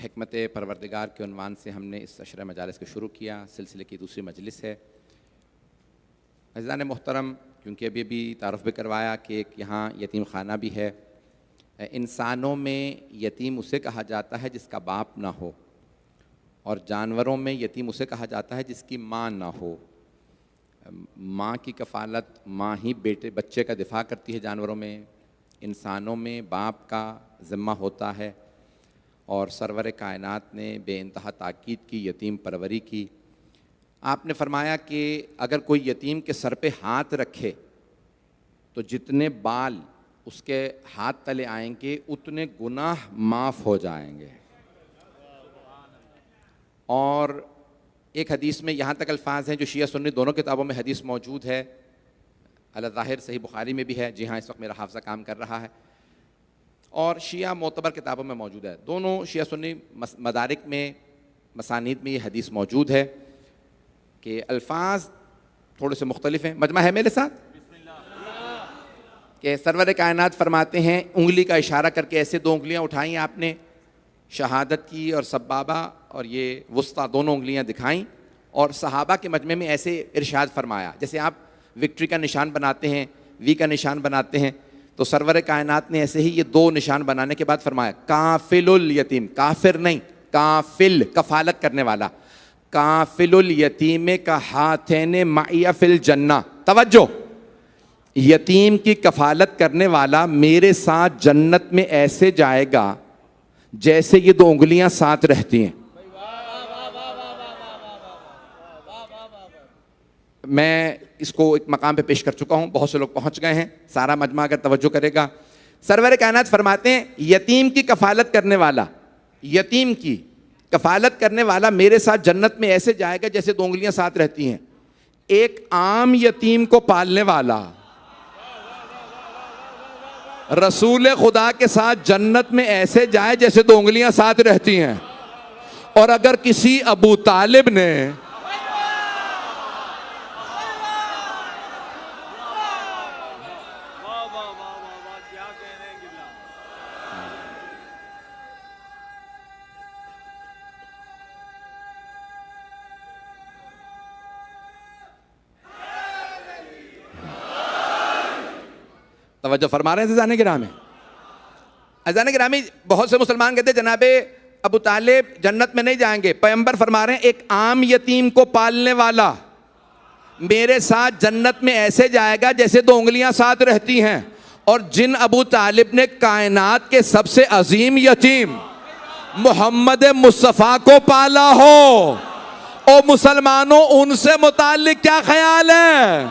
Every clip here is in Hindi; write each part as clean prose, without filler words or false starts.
हिकमत परवरदिगार के उन्वान से हमने इस अशर मजालिस को शुरू किया। सिलसिले की दूसरी मजलिस है। अज़ीज़ान मोहतरम, क्योंकि अभी तारुफ भी करवाया कि एक यहाँ यतीम खाना भी है। इंसानों में यतीम उसे कहा जाता है जिसका बाप ना हो, और जानवरों में यतीम उसे कहा जाता है जिसकी माँ ना हो। माँ की कफ़ालत माँ ही बच्चे का दिफा करती है जानवरों में। इंसानों में बाप का ज़िम्मा होता है, और सरवर कायनात ने बेइंतहा ताकीद की यतीम परवरी की। आपने फरमाया कि अगर कोई यतीम के सर पे हाथ रखे तो जितने बाल उसके हाथ तले आएंगे उतने गुनाह माफ़ हो जाएंगे। और एक हदीस में यहाँ तक अल्फाज हैं जो शिया सुन्नी दोनों किताबों में हदीस मौजूद है। अला ज़ाहिर सही बुखारी में भी है। जी हाँ, इस वक्त मेरा हाफ़ज़ा काम कर रहा है। और शिया मोतबर किताबों में मौजूद है। दोनों शिया सुन्नी मदारिक में, मसानीद में ये हदीस मौजूद है कि अल्फाज थोड़े से मुख्तलिफ हैं। मजमा है मेरे साथ कि सरवर कायनात फरमाते हैं, उंगली का इशारा करके ऐसे दो उंगलियां उठाई आपने, शहादत की और सब्बाबा और ये वुस्ता दोनों उंगलियां दिखाई, और सहाबा के मजमे में ऐसे इरशाद फरमाया जैसे आप विक्ट्री का निशान बनाते हैं, वी का निशान बनाते हैं। तो सरवर कायनात ने ऐसे ही ये दो निशान बनाने के बाद फरमाया, काफिलुल यतीम, काफिर नहीं, काफिल कफालत करने वाला, काफिलुल यतीम का हाथैन माइया फिल जन्ना। तवज्जो, यतीम की कफालत करने वाला मेरे साथ जन्नत में ऐसे जाएगा जैसे ये दो उंगलियां साथ रहती हैं। मैं इसको एक मकाम पे पेश कर चुका हूं, बहुत से लोग पहुंच गए हैं। सारा मजमा अगर तवज्जो करेगा, सरवर कायनात फरमाते हैं, यतीम की कफालत करने वाला, यतीम की कफालत करने वाला मेरे साथ जन्नत में ऐसे जाएगा जैसे दो उंगलियां साथ रहती हैं। एक आम यतीम को पालने वाला रसूल खुदा के साथ जन्नत में ऐसे जाए जैसे दो उंगलियां साथ रहती हैं। और अगर किसी अबू तालिब ने तवज्जो फरमा रहे हैं अज़ीज़ान गिरामी? अज़ीज़ान गिरामी, बहुत से मुसलमान कहते हैं जनाबे अबू तालिब जन्नत में नहीं जाएंगे। पैगंबर फरमा रहे हैं एक आम यतीम को पालने वाला मेरे साथ जन्नत में ऐसे जाएगा जैसे दो उंगलियां साथ रहती हैं। और जिन अबू तालिब ने कायनात के सबसे अजीम यतीम मोहम्मद मुस्तफ़ा को पाला हो, ओ मुसलमानों, उनसे मुताल्लिक क्या ख्याल है?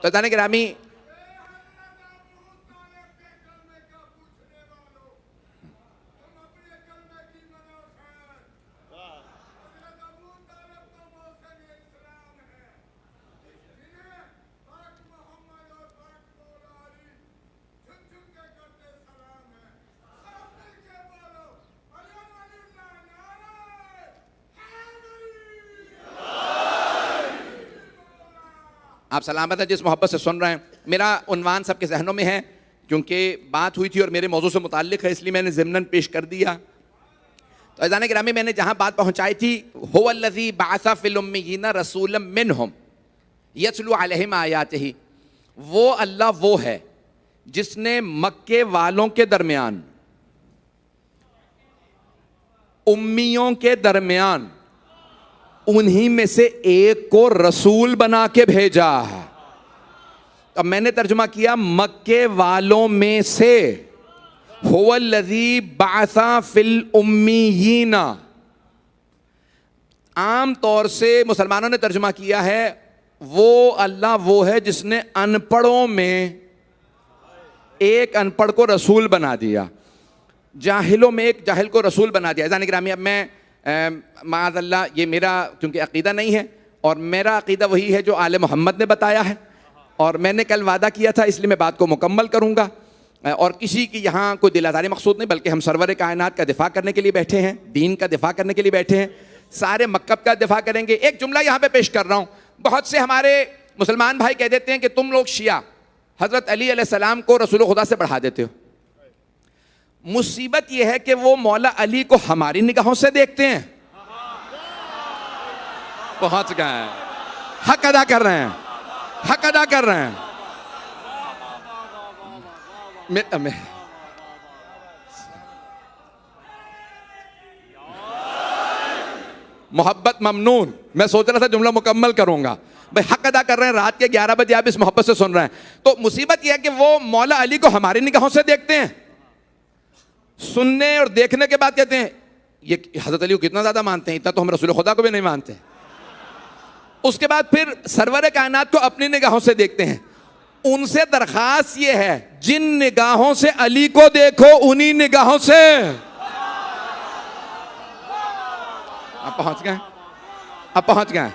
तो जाने गिरामी, आप सलामत हैं जिस मोहब्बत से सुन रहे हैं। मेरा उन्वान सबके जहनों में है, क्योंकि बात हुई थी और मेरे मौजू से मुताल्लिक है, इसलिए मैंने ज़िम्नन पेश कर दिया। तो अज़ीज़ान गिरामी, मैंने जहाँ बात पहुँचाई थी, हुवल्लज़ी बअसा फिल उम्मिय्यीना रसूलन मिनहुम यतलू अलैहिम आयातिही, वो अल्लाह वो है जिसने मक्के वालों के दरमियान, उम्मियों के दरमियान, उन्हीं में से एक को रसूल बना के भेजा है। अब मैंने तर्जुमा किया मक्के वालों में से, हुवल्लज़ी बअसा फिल उम्मियीना। आम तौर से मुसलमानों ने तर्जुमा किया है वो अल्लाह वो है जिसने अनपढ़ों में एक अनपढ़ को रसूल बना दिया, जाहिलों में एक जाहिल को रसूल बना दिया। अज़ीज़ान गिरामी, अब मैं माअज़ल्लाह, ये मेरा क्योंकि अक़ीदा नहीं है और मेरा अक़ीदा वही है जो आले मोहम्मद ने बताया है, और मैंने कल वादा किया था, इसलिए मैं बात को मुकम्मल करूँगा। और किसी की यहाँ कोई दिल आज़ारी मकसूद नहीं, बल्कि हम सरवर कायनात का दिफा करने के लिए बैठे हैं, दीन का दिफा करने के लिए बैठे हैं, सारे मक्कब का दिफा करेंगे। एक जुमला यहाँ पे पेश कर रहा हूँ। बहुत से हमारे मुसलमान भाई कह देते हैं कि तुम लोग शिया हज़रत अली अलैहिस्सलाम को रसूल खुदा से बढ़ा देते हो। मुसीबत यह है कि वो मौला अली को हमारी निगाहों से देखते हैं। पहुंच गए हैं, हक अदा कर रहे हैं, हक अदा कर रहे हैं। मोहब्बत ममनून, मैं सोच रहा था जुमला मुकम्मल करूंगा। भाई हक अदा कर रहे हैं, रात के 11 बजे आप इस मोहब्बत से सुन रहे हैं। तो मुसीबत यह है कि वो मौला अली को हमारी निगाहों से देखते हैं, सुनने और देखने के बाद कहते हैं ये हज़रत अली को कितना ज़्यादा मानते हैं, इतना तो हम रसूल खुदा को भी नहीं मानते। उसके बाद फिर सरवर कायनात को अपनी निगाहों से देखते हैं। उनसे दरखास्त ये है, जिन निगाहों से अली को देखो उन्हीं निगाहों से। आप पहुंच गए, अब पहुंच गए।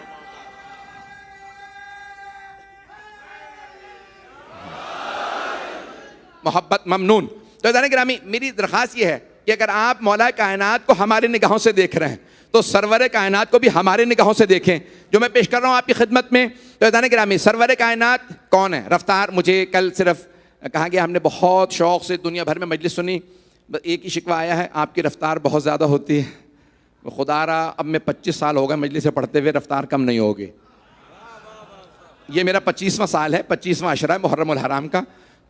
मोहब्बत ममनून। तो अज़ीज़ान गिरामी, मेरी दरखास्त ये है कि अगर आप मौला कायनात को हमारी निगाहों से देख रहे हैं तो सरवर कायनात को भी हमारी निगाहों से देखें, जो मैं पेश कर रहा हूँ आपकी खिदमत में। तो अज़ीज़ान गिरामी, सरवर कायनात कौन है? रफ्तार। मुझे कल सिर्फ कहा गया, हमने बहुत शौक़ से दुनिया भर में मजलिस सुनी, बस एक ही शिकवा आया है, आपकी रफ्तार बहुत ज़्यादा होती है। खुदारा अब मैं 25 साल हो गए मजलिस से पढ़ते हुए, रफ्तार कम नहीं होगी। ये मेरा 25वां साल है, 25वां अशरा है मुहर्रम उल हराम का,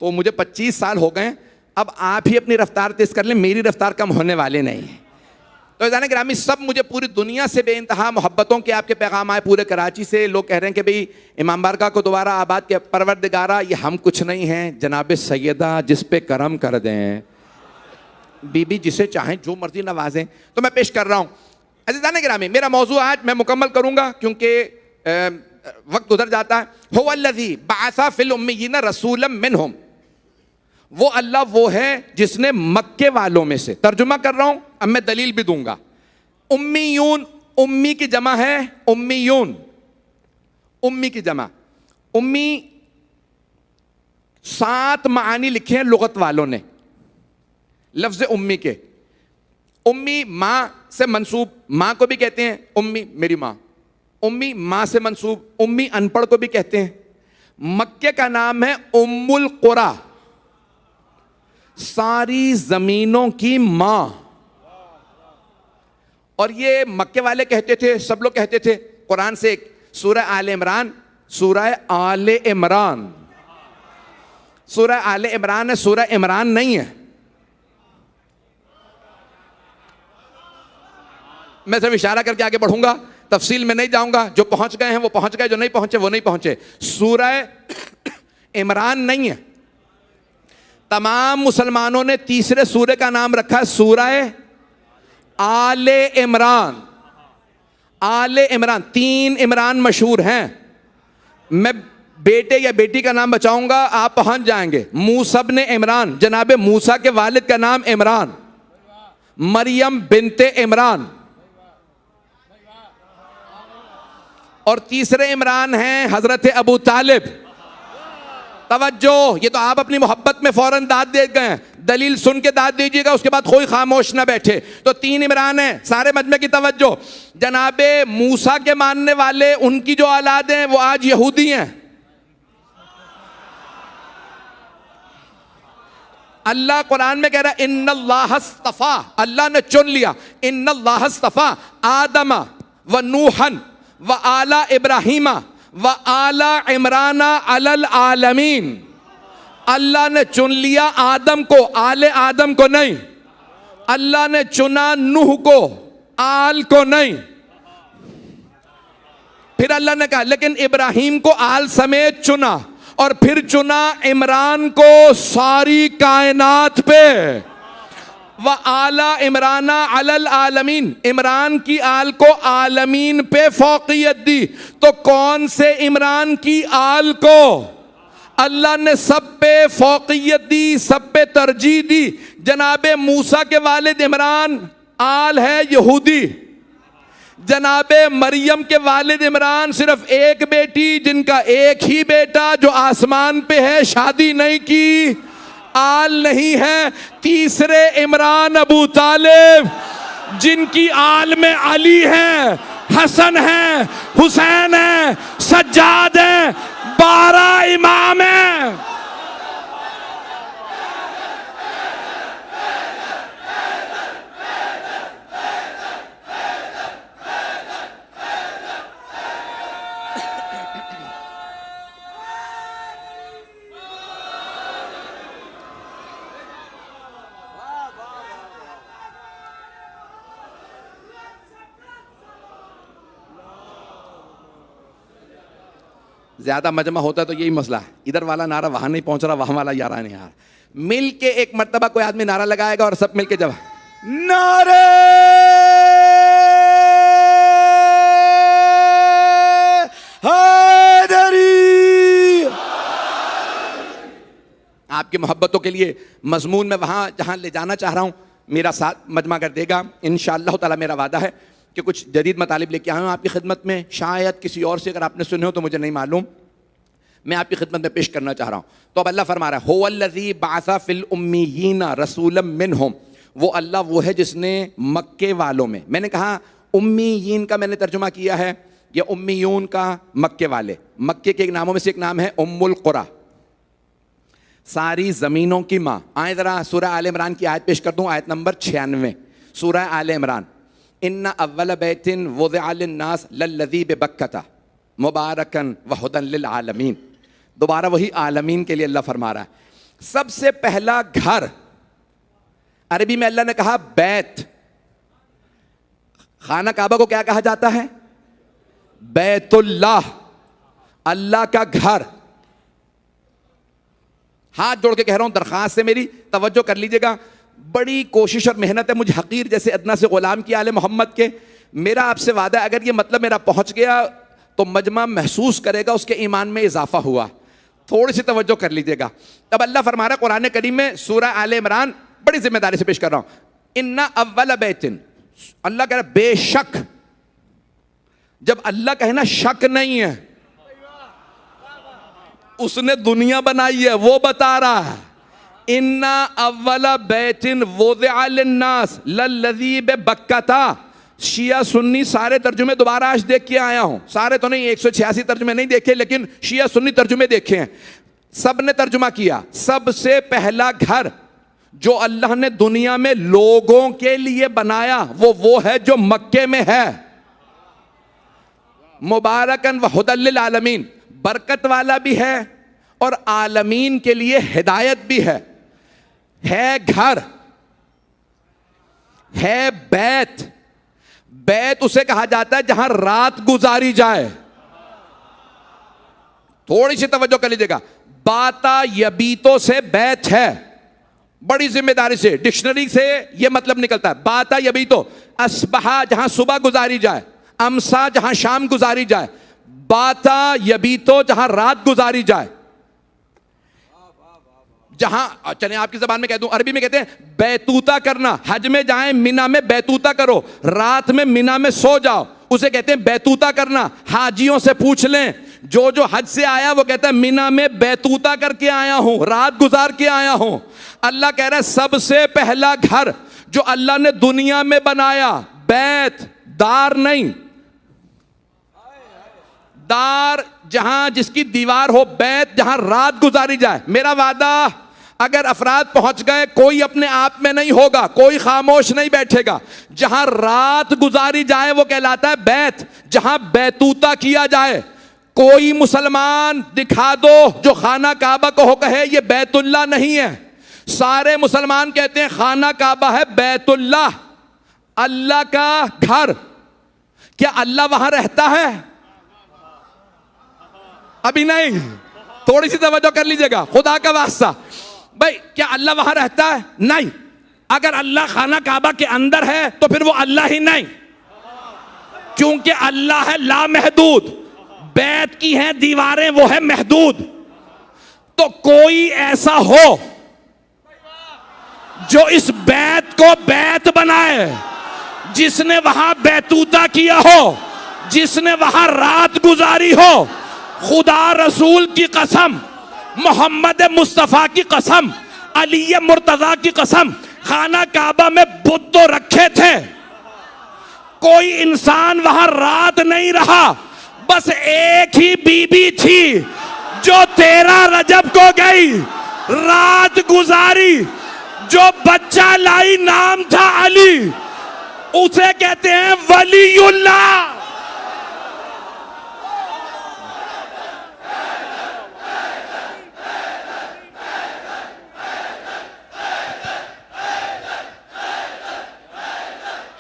तो मुझे 25 साल हो गए। अब आप ही अपनी रफ्तार तेज़ कर लें, मेरी रफ्तार कम होने वाले नहीं है। तो अज़ीज़ान गिरामी, सब मुझे पूरी दुनिया से बेइंतहा मोहब्बतों के आपके पैगाम आए। पूरे कराची से लोग कह रहे हैं कि भाई इमाम बारगाह को दोबारा आबाद के परवरदिगारा, ये हम कुछ नहीं हैं, जनाब सैयदा जिस पे करम कर दें, बीबी जिसे चाहें जो मर्जी नवाजें। तो मैं पेश कर रहा हूँ अज़ीज़ान गिरामी, मेरा मौजू आज मैं मुकम्मल करूँगा क्योंकि वक्त गुजर जाता है। हुवल्लज़ी बअसा फिल उम्मिय्यीना रसूलन मिनहुम, वो अल्लाह वो है जिसने मक्के वालों में से, तर्जुमा कर रहा हूं, अब मैं दलील भी दूंगा। उम्मीयून, उम्मी की जमा है उम्मीयून, उम्मी की जमा। उम्मी 7 मानी लिखे हैं लुगत वालों ने लफ्ज उम्मी के। उम्मी माँ से मंसूब, माँ को भी कहते हैं उम्मी, मेरी माँ। उम्मी माँ से मंसूब, उम्मी अनपढ़ को भी कहते हैं। मक्के का नाम है उम्मुल कुरा, सारी जमीनों की मां। और ये मक्के वाले कहते थे, सब लोग कहते थे। कुरान से एक सूरह आले इमरान, सूरह आले इमरान सूरह आले इमरान है, सूरह इमरान नहीं है। मैं सिर्फ इशारा करके आगे बढ़ूंगा, तफसील में नहीं जाऊंगा। जो पहुंच गए हैं वो पहुंच गए, जो नहीं पहुंचे वो नहीं पहुंचे। सूरह इमरान नहीं है। तमाम मुसलमानों ने तीसरे सूरह का नाम रखा है सूरह आले इमरान। आले इमरान, 3 इमरान मशहूर हैं। मैं बेटे या बेटी का नाम बचाऊंगा, आप पहुंच जाएंगे। मूसा इब्ने इमरान, जनाबे मूसा के वालिद का नाम इमरान, मरियम बिनते इमरान। और तीसरे इमरान हैं हजरत अबू तालिब। तवज्जो, ये तो आप अपनी मोहब्बत में फौरन दाद दे गए, दलील सुन के दाद दीजिएगा, उसके बाद कोई खामोश ना बैठे। तो 3 इमरान हैं, सारे मजमे की तवज्जो। जनाबे मूसा के मानने वाले, उनकी जो औलाद हैं वो आज यहूदी हैं। अल्लाह कुरान में कह रहा है इन्नल्लाह अस्तफा, अल्लाह ने चुन लिया। इन्नल्लाह अस्तफा आदमा व नूहन व आला इब्राहीमा व आला इमराना अलल आलमीन। अल्लाह ने चुन लिया आदम को, आले आदम को नहीं। अल्लाह ने चुना नूह को, आल को नहीं। फिर अल्लाह ने कहा लेकिन इब्राहीम को आल समेत चुना, और फिर चुना इमरान को सारी कायनात पे। व आला इमराना अलल आलमीन, इमरान की आल को आलमीन पे फौकियत दी। तो कौन से इमरान की आल को अल्लाह ने सब पे फौकियत दी, सब पे तरजीह दी। जनाबे मूसा के वालिद इमरान आल है यहूदी। जनाबे मरियम के वालिद इमरान सिर्फ एक बेटी, जिनका एक ही बेटा जो आसमान पे है, शादी नहीं की, आल नहीं है। तीसरे इमरान अबू तालिब, जिनकी आल में अली है, हसन है, हुसैन है, सज्जाद है, 12 इमाम हैं। ज्यादा मजमा होता है तो यही मसला है, इधर वाला नारा वहां नहीं पहुंच रहा, वहां वाला यारा नहीं आ रहा। मिल के एक मर्तबा कोई आदमी नारा लगाएगा और सब मिल के जब नारे हैदरी, आपकी मोहब्बतों के लिए मजमून में वहां जहां ले जाना चाह रहा हूं, मेरा साथ मजमा कर देगा इंशाअल्लाह ताला। मेरा वादा है कि कुछ जदीद मतालिब लेके आया हूँ आपकी खिदमत में। शायद किसी और से अगर आपने सुने हो तो मुझे नहीं मालूम, मैं आपकी खिदमत में पेश करना चाह रहा हूँ। तो अब अल्लाह फरमा रहा है हुवल्लज़ी बअसा फिल उम्मीयीना रसूलन मिनहुम, वो अल्लाह वो है जिसने मक्के वालों में, मैंने कहा उम्मीयीन का मैंने तर्जुमा किया है, या उम्मीयून का मक्के वाले। मक्के के नामों में से एक नाम है उम्मुल कुरा, सारी ज़मीनों की माँ। आए ज़रा सूरह आले इमरान की आयत पेश कर दूँ, आयत नंबर 96 सूरह आले इमरान। इन्ना अव्वल बैतिन वुज़िअ लिन्नास लल्लज़ी बिबक्कता मुबारकन व हुदन लिल आलमीन। दोबारा वही आलमीन के लिए अल्लाह फरमा रहा है, सबसे पहला घर। अरबी में अल्लाह ने कहा बैत, खाना काबा को क्या कहा जाता है? बैतुल्लाह, अल्लाह का घर। हाथ जोड़ के कह रहा हूं, दरखास्त से मेरी तवज्जो कर लीजिएगा। बड़ी कोशिश और मेहनत है मुझ हकीर जैसे अदना से गुलाम की आले मोहम्मद के। मेरा आपसे वादा है, अगर ये मतलब मेरा पहुंच गया तो मजमा महसूस करेगा उसके ईमान में इजाफा हुआ। थोड़ी सी तवज्जो कर लीजिएगा। तब अल्लाह फरमा रहा है कुरान करीम में, सूरह आले इमरान, बड़ी जिम्मेदारी से पेश कर रहा हूं। इन्ना अव्वल बैतिन, अल्लाह कह रहा बेशक। जब अल्लाह कहे ना, शक नहीं है, उसने दुनिया बनाई है वो बता रहा है। इन्ना अव्वल बैतिन वुज़िअ लिन्नास लल्लज़ी बिबक्कता। शिया सुन्नी सारे तर्जुमे दोबारा आज देख के आया हूं, सारे तो नहीं, 186 तर्जुमे नहीं देखे, लेकिन शिया सुन्नी तर्जुमे देखे हैं। सब ने तर्जुमा किया, सबसे पहला घर जो अल्लाह ने दुनिया में लोगों के लिए बनाया वो है जो मक्के में है। मुबारकन व हुदल लिल आलमीन, बरकत वाला भी है और आलमीन के लिए हिदायत भी है घर, है बैत। बैत उसे कहा जाता है जहां रात गुजारी जाए। थोड़ी सी तवज्जो कर लीजिएगा, बाता यबीतो से बैत है, बड़ी जिम्मेदारी से, डिक्शनरी से यह मतलब निकलता है। बाता यबीतो, अस्बहा जहां सुबह गुजारी जाए, अमसा जहां शाम गुजारी जाए, बाता यबीतो जहां रात गुजारी जाए। जहां, चले आपकी जबान में कह दूं, अरबी में कहते हैं बैतूता करना। हज में जाएं मिना में बैतूता करो, रात में मिना में सो जाओ, उसे कहते हैं बैतूता करना। हाजियों से पूछ लें, जो हज से आया वो कहता है मिना में बैतूता करके आया हूं, रात गुजार के आया हूं। अल्लाह कह रहा है सबसे पहला घर जो अल्लाह ने दुनिया में बनाया, बैत, दार नहीं, दार जहां जिसकी दीवार हो, बैत जहां रात गुजारी जाए। मेरा वादा, अगर अफराद पहुंच गए, कोई अपने आप में नहीं होगा, कोई खामोश नहीं बैठेगा। जहां रात गुजारी जाए वो कहलाता है बैत, जहां बैतूता किया जाए। कोई मुसलमान दिखा दो जो खाना काबा को कहे ये बैतुल्लाह नहीं है। सारे मुसलमान कहते हैं खाना काबा है बैतुल्लाह, अल्लाह का घर। क्या अल्लाह वहां रहता है? अभी नहीं, थोड़ी सी तवज्जो कर लीजिएगा, खुदा का वास्ता। भाई क्या अल्लाह वहां रहता है? नहीं। अगर अल्लाह खाना काबा के अंदर है तो फिर वो अल्लाह ही नहीं, क्योंकि अल्लाह है लामहदूद, बैत की है दीवारें, वो है महदूद। तो कोई ऐसा हो जो इस बैत को बैत बनाए, जिसने वहां बैतूता किया हो, जिसने वहां रात गुजारी हो, खुदा रसूल की कसम, मोहम्मद मुस्तफा की कसम, अली मुर्तजा की कसम, खाना काबा में बुत तो रखे थे, कोई इंसान वहां रात नहीं रहा। बस एक ही बीबी थी जो 13 रजब को गई, रात गुजारी, जो बच्चा लाई, नाम था अली, उसे कहते हैं वलीउल्लाह।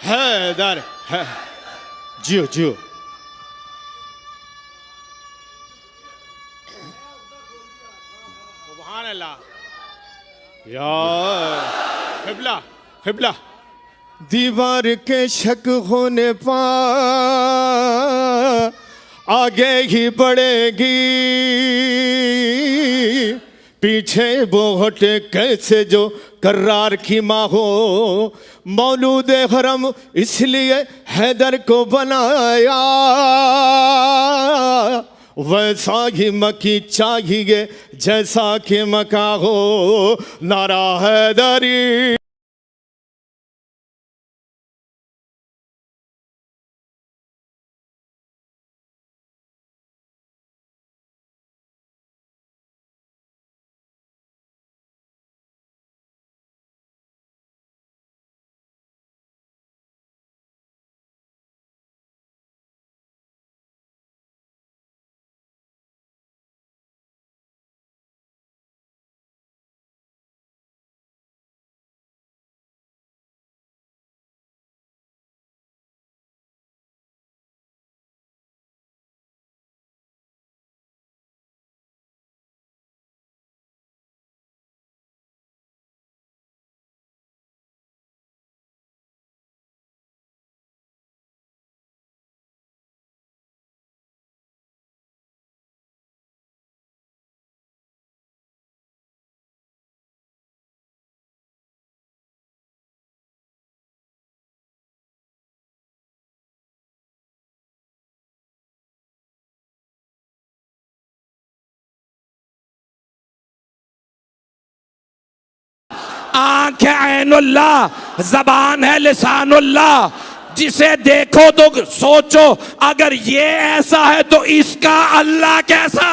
हैदर है, जियो जियो। सुभान अल्लाह, यार क़िबला क़िबला। दीवार के शक होने पा आगे ही बढ़ेगी, पीछे बहुत कैसे जो करार की माँ हो। मौलूद हरम इसलिए हैदर को बनाया, वैसा ही मकी चाहिए जैसा कि मका हो। नारा हैदरी। आंख है ऐनुल्लाह, जबान है लिसानुल्लाह। जिसे देखो तो सोचो अगर ये ऐसा है तो इसका अल्लाह कैसा।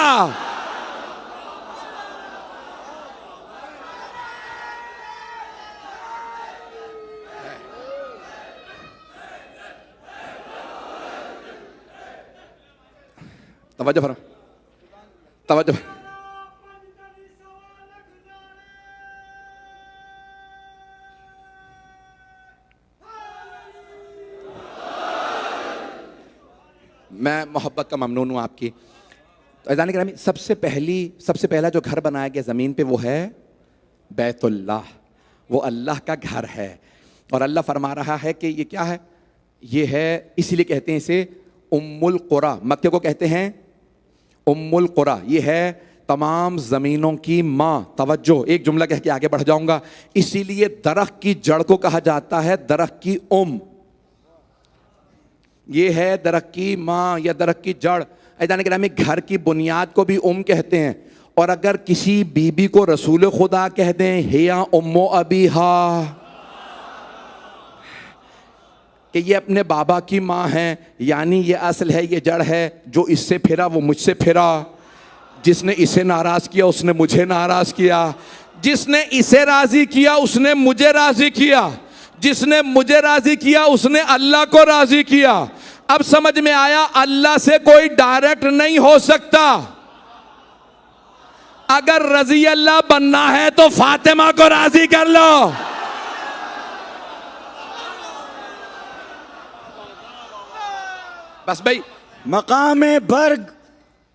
तवज्जो फरमा, तवज्जो। मैं मोहब्बत का ममनून हूँ आपकी। तो अज़ान गिरामी, सबसे पहला जो घर बनाया गया ज़मीन पे वो है बैतुल्लाह, वो अल्लाह का घर है। और अल्लाह फरमा रहा है कि ये क्या है, ये है, इसीलिए कहते हैं इसे उम्मुल कुरा, मक्के को कहते हैं उम्मुल कुरा, ये है तमाम ज़मीनों की माँ। तवज्जो, एक जुमला कह के आगे बढ़ जाऊंगा। इसीलिए दरख्त की जड़ को कहा जाता है दरख्त की ये है दरख्त की माँ या दरख्त की जड़। अज़ान गिरामी, घर की बुनियाद को भी कहते हैं। और अगर किसी बीबी को रसूल खुदा कह दें हिया उम्मो अबीहा, कि ये अपने बाबा की माँ है, यानी ये असल है, ये जड़ है। जो इससे फिरा वो मुझसे फिरा, जिसने इसे नाराज किया उसने मुझे नाराज किया, जिसने इसे राजी किया उसने मुझे राजी किया, जिसने मुझे राजी किया उसने अल्लाह को राजी किया। अब समझ में आया, अल्लाह से कोई डायरेक्ट नहीं हो सकता। अगर रजी अल्लाह बनना है तो फातिमा को राजी कर लो। बस भाई, मकाम बर्ग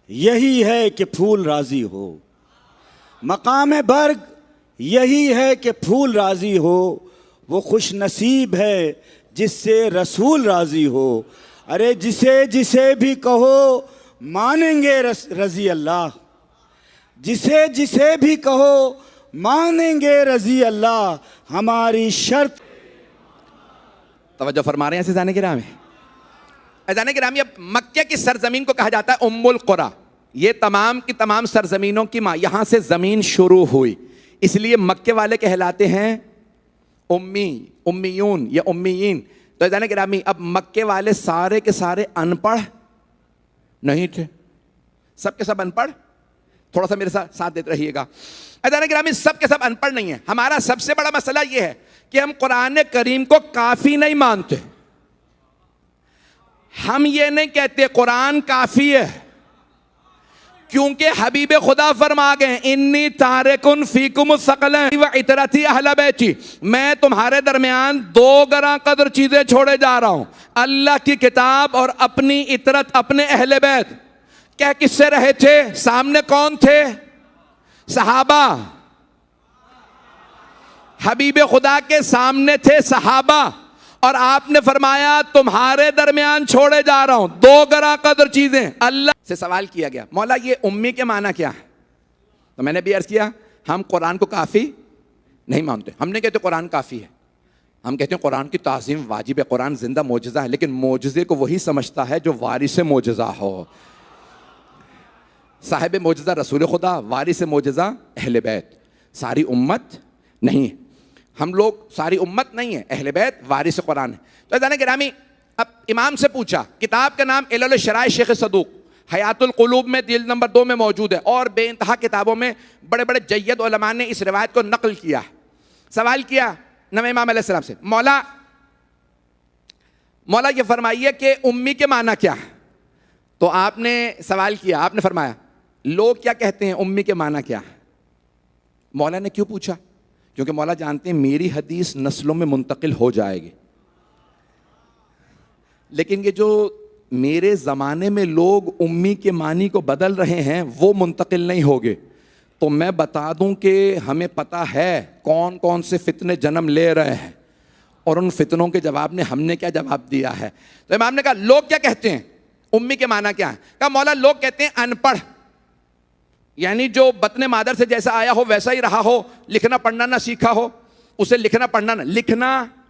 यही है कि फूल राजी हो, मकाम बर्ग यही है कि फूल राजी हो। वो खुश नसीब है जिससे रसूल राजी हो। अरे जिसे जिसे भी कहो मानेंगे रजी अल्लाह, जिसे जिसे भी कहो मानेंगे रजी अल्लाह। हमारी शर्त, तवज्जो फरमा रहे हैं अज़ान गिरामी। अज़ान गिरामी, अब मक्के की सरजमीन को कहा जाता है उम्मुल कुरा। ये तमाम की तमाम सरजमीनों की माँ, यहां से जमीन शुरू हुई, इसलिए मक्के वाले कहलाते हैं उम्मीयून या उम्मीयीन। तो अज़ान गिरामी, अब मक्के वाले सारे के सारे अनपढ़ नहीं थे, सब के सब अनपढ़। थोड़ा सा मेरे साथ देते रहिएगा। अज़ान गिरामी, सब के सब अनपढ़ नहीं है। हमारा सबसे बड़ा मसला यह है कि हम कुरान करीम को काफी नहीं मानते। हम ये नहीं कहते कुरान काफी है, क्योंकि हबीब खुदा फरमा गए इन्नी तारिकुन फीकुम सकलैन व इतरती अहल बैती, मैं तुम्हारे दरमियान दो गरा कदर चीजें छोड़े जा रहा हूं, अल्लाह की किताब और अपनी इतरत, अपने अहले बैत। क्या किससे रहे थे? सामने कौन थे? सहाबा। हबीब खुदा के सामने थे सहाबा, और आपने फरमाया तुम्हारे दरमियान छोड़े जा रहा हूं दो गरा कदर चीजें। अल्लाह से सवाल किया गया, मौला ये उम्मी के माना क्या है? तो मैंने भी अर्ज किया, हम कुरान को काफी नहीं मानते। हम नहीं कहते कुरान काफी है, हम कहते हैं कुरान की ताज़ीम वाजिब है, कुरान जिंदा मोजज़ा है। लेकिन मोजज़े को वही समझता है जो वारिस मोजज़ा हो। साहिब मोजज़ा रसूल खुदा, वारिस मोजज़ा अहले बैत। सारी उम्मत नहीं, हम लोग सारी उम्मत नहीं है, अहले बैत वारिस कुरान है। तो अज़ान गिरामी, अब इमाम से पूछा, किताब का नाम इल्ल शराय शेख सदूक, हयातुल क़ुलूब में जिल्द नंबर 2 में मौजूद है, और बेइंतहा किताबों में बड़े बड़े जय्यद उलमा ने इस रिवायत को नकल किया। सवाल किया नबी इमाम अलैहिस्सलाम से, मौला ये फरमाइए कि उम्मी के माना क्या? तो आपने सवाल किया, आपने फरमाया लोग क्या कहते हैं, उम्मी के माना क्या? मौला ने क्यों पूछा? क्योंकि मौला जानते हैं मेरी हदीस नस्लों में मुंतकिल हो जाएगी, लेकिन ये जो मेरे ज़माने में लोग उम्मी के मानी को बदल रहे हैं वो मुंतकिल नहीं होंगे। तो मैं बता दूं कि हमें पता है कौन कौन से फितने जन्म ले रहे हैं, और उन फितनों के जवाब में हमने क्या जवाब दिया है। तो इमाम ने कहा लोग क्या कहते हैं, उम्मी के माना क्या है? कहा मौला लोग कहते हैं अनपढ़, यानी जो बतने मादर से जैसा आया हो वैसा ही रहा हो, लिखना पढ़ना ना सीखा हो, उसे लिखना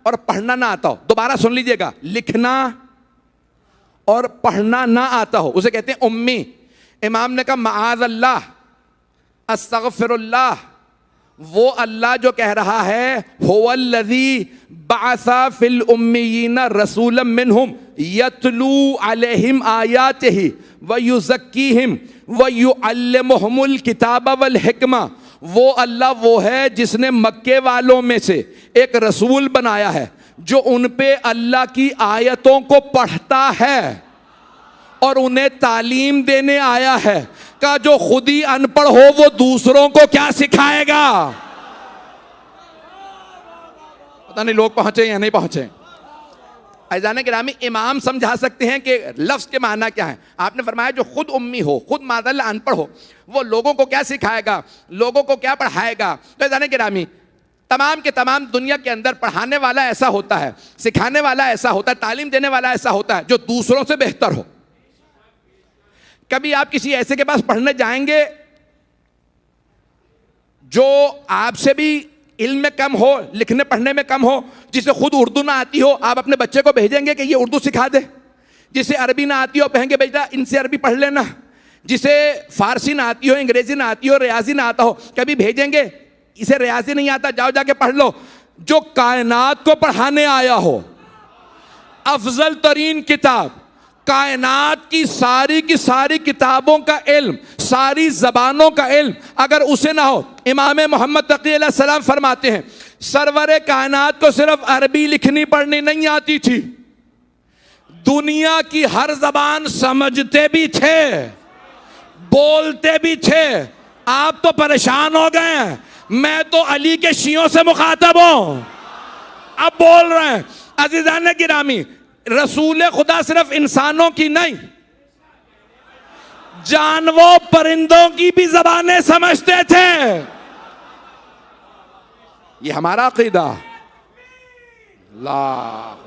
और पढ़ना ना आता हो। दोबारा सुन लीजिएगा, लिखना और पढ़ना ना आता हो उसे कहते हैं उम्मी। इमाम ने कहा माआज़ अल्लाह, अस्तग़फिरुल्लाह, वो अल्लाह जो कह रहा है हुवल्लज़ी बअसा फिल उम्मीयीना रसूलन मिनहुम यतलू अलैहिम आयातिही व युज़क्कीहिम व युअल्लिमुहुमुल किताब वल हिकमा, वो अल्लाह वो है जिसने मक्के वालों में से एक रसूल बनाया है जो उन पे अल्लाह की आयतों को पढ़ता है और उन्हें तालीम देने आया है। का जो खुद ही अनपढ़ हो वो दूसरों को क्या सिखाएगा? पता नहीं लोग पहुंचे या नहीं पहुंचे। अज़ान गिरामी इमाम समझा सकते हैं कि लफ्ज़ के माना क्या है। आपने फरमाया जो खुद उम्मी हो, खुद माज़ल्ला अनपढ़ हो, वो लोगों को क्या सिखाएगा, लोगों को क्या पढ़ाएगा। तो अज़ान गिरामी तमाम के तमाम दुनिया के अंदर पढ़ाने वाला ऐसा होता है, सिखाने वाला ऐसा होता है, तालीम देने वाला ऐसा होता है जो दूसरों से बेहतर हो। कभी आप किसी ऐसे के पास पढ़ने जाएंगे जो आपसे भी इल्म में कम हो, लिखने पढ़ने में कम हो, जिसे खुद उर्दू ना आती हो, आप अपने बच्चे को भेजेंगे कि ये उर्दू सिखा दे। जिसे अरबी ना आती हो कहेंगे बेटा इनसे अरबी पढ़ लेना। जिसे फारसी ना आती हो, अंग्रेजी ना आती हो, रियाजी ना आता हो, कभी भेजेंगे इसे रियाजी नहीं आता, जाओ जाके पढ़ लो। जो कायनात को पढ़ाने आया हो, अफजल तरीन किताब, कायनात की सारी किताबों का इल्म, सारी जबानों का इल्म अगर उसे ना हो, इमाम मोहम्मद तकी अलैहिस्सलाम फरमाते हैं सरवरे कायनात को सिर्फ अरबी लिखनी पढ़नी नहीं आती थी, दुनिया की हर जबान समझते भी थे, बोलते भी थे। आप तो परेशान हो गए हैं, मैं तो अली के शियों से मुखातब हूं, अब बोल रहे हैं। अज़ीज़ान गिरामी, रसूल खुदा सिर्फ इंसानों की नहीं, जानवरों परिंदों की भी जबानें समझते थे। ये हमारा अकीदा। अल्लाह